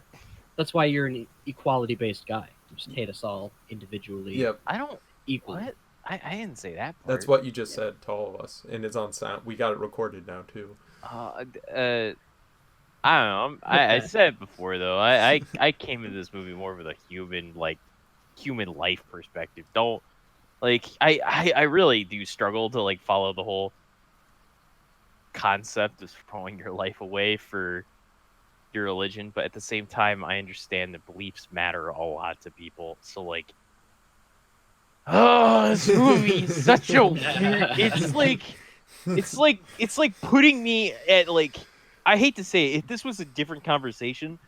Speaker 2: That's why you're an equality based guy. You just hate us all individually,
Speaker 1: Yep,
Speaker 3: I don't
Speaker 2: equally.
Speaker 3: what I didn't say that
Speaker 1: that's
Speaker 3: part.
Speaker 1: what you just
Speaker 2: Yeah.
Speaker 1: said to all of us, and it's on sound. We got it recorded now too.
Speaker 3: Uh, uh, I don't know. I
Speaker 2: Okay.
Speaker 3: said it before though. I came into this movie more with a human life perspective. Don't like I really do struggle to like follow the whole concept of throwing your life away for your religion, but at the same time I understand that beliefs matter a lot to people. So like Oh, this movie is such a weird. It's like putting me at like. I hate to say it, if this was a different conversation,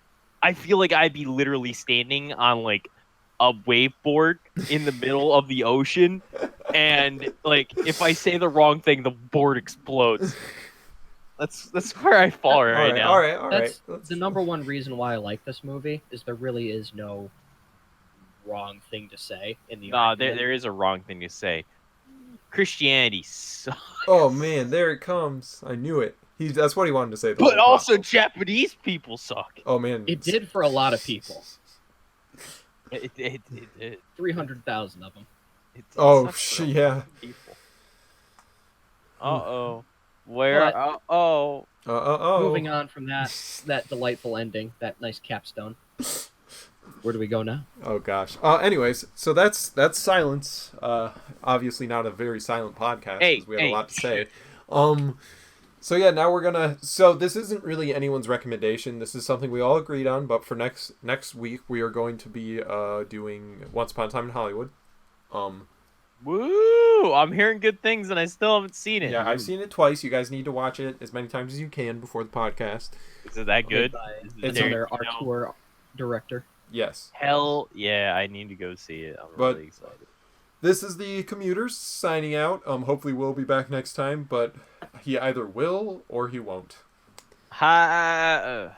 Speaker 3: I feel like I'd be literally standing on like a waveboard in the middle of the ocean, and like if I say the wrong thing, the board explodes. That's where I fall right now.
Speaker 1: All right.
Speaker 2: That's the number one reason why I like this movie is there really is no wrong thing to say in the
Speaker 3: Nah,
Speaker 2: argument.
Speaker 3: there is a wrong thing to say. Christianity sucks.
Speaker 1: Oh man, there it comes. I knew it. That's what he wanted to say.
Speaker 3: But also Japanese people suck.
Speaker 1: Oh man,
Speaker 2: It did for a lot of people.
Speaker 3: It
Speaker 2: 300,000 of them.
Speaker 1: Oh,
Speaker 3: sucks for a
Speaker 1: yeah.
Speaker 3: lot of people. Uh-oh. Where?
Speaker 2: But-
Speaker 3: Uh-oh.
Speaker 2: Moving on from that delightful ending, that nice capstone. Where do we go now?
Speaker 1: Oh gosh. Anyways, so that's Silence. Obviously not a very silent podcast because we have a lot to say. So yeah, now we're gonna. So this isn't really anyone's recommendation. This is something we all agreed on. But for next week, we are going to be doing Once Upon a Time in Hollywood.
Speaker 3: Woo! I'm hearing good things, and I still haven't seen it.
Speaker 1: Yeah, I've seen it twice. You guys need to watch it as many times as you can before the podcast.
Speaker 3: Is it that good?
Speaker 2: It's
Speaker 3: There-
Speaker 2: their tour director.
Speaker 1: Yes.
Speaker 3: Hell yeah! I need to go see it. I'm really excited.
Speaker 1: This is the Commuters signing out. Hopefully we'll be back next time, but he either will or he won't.
Speaker 3: Hi.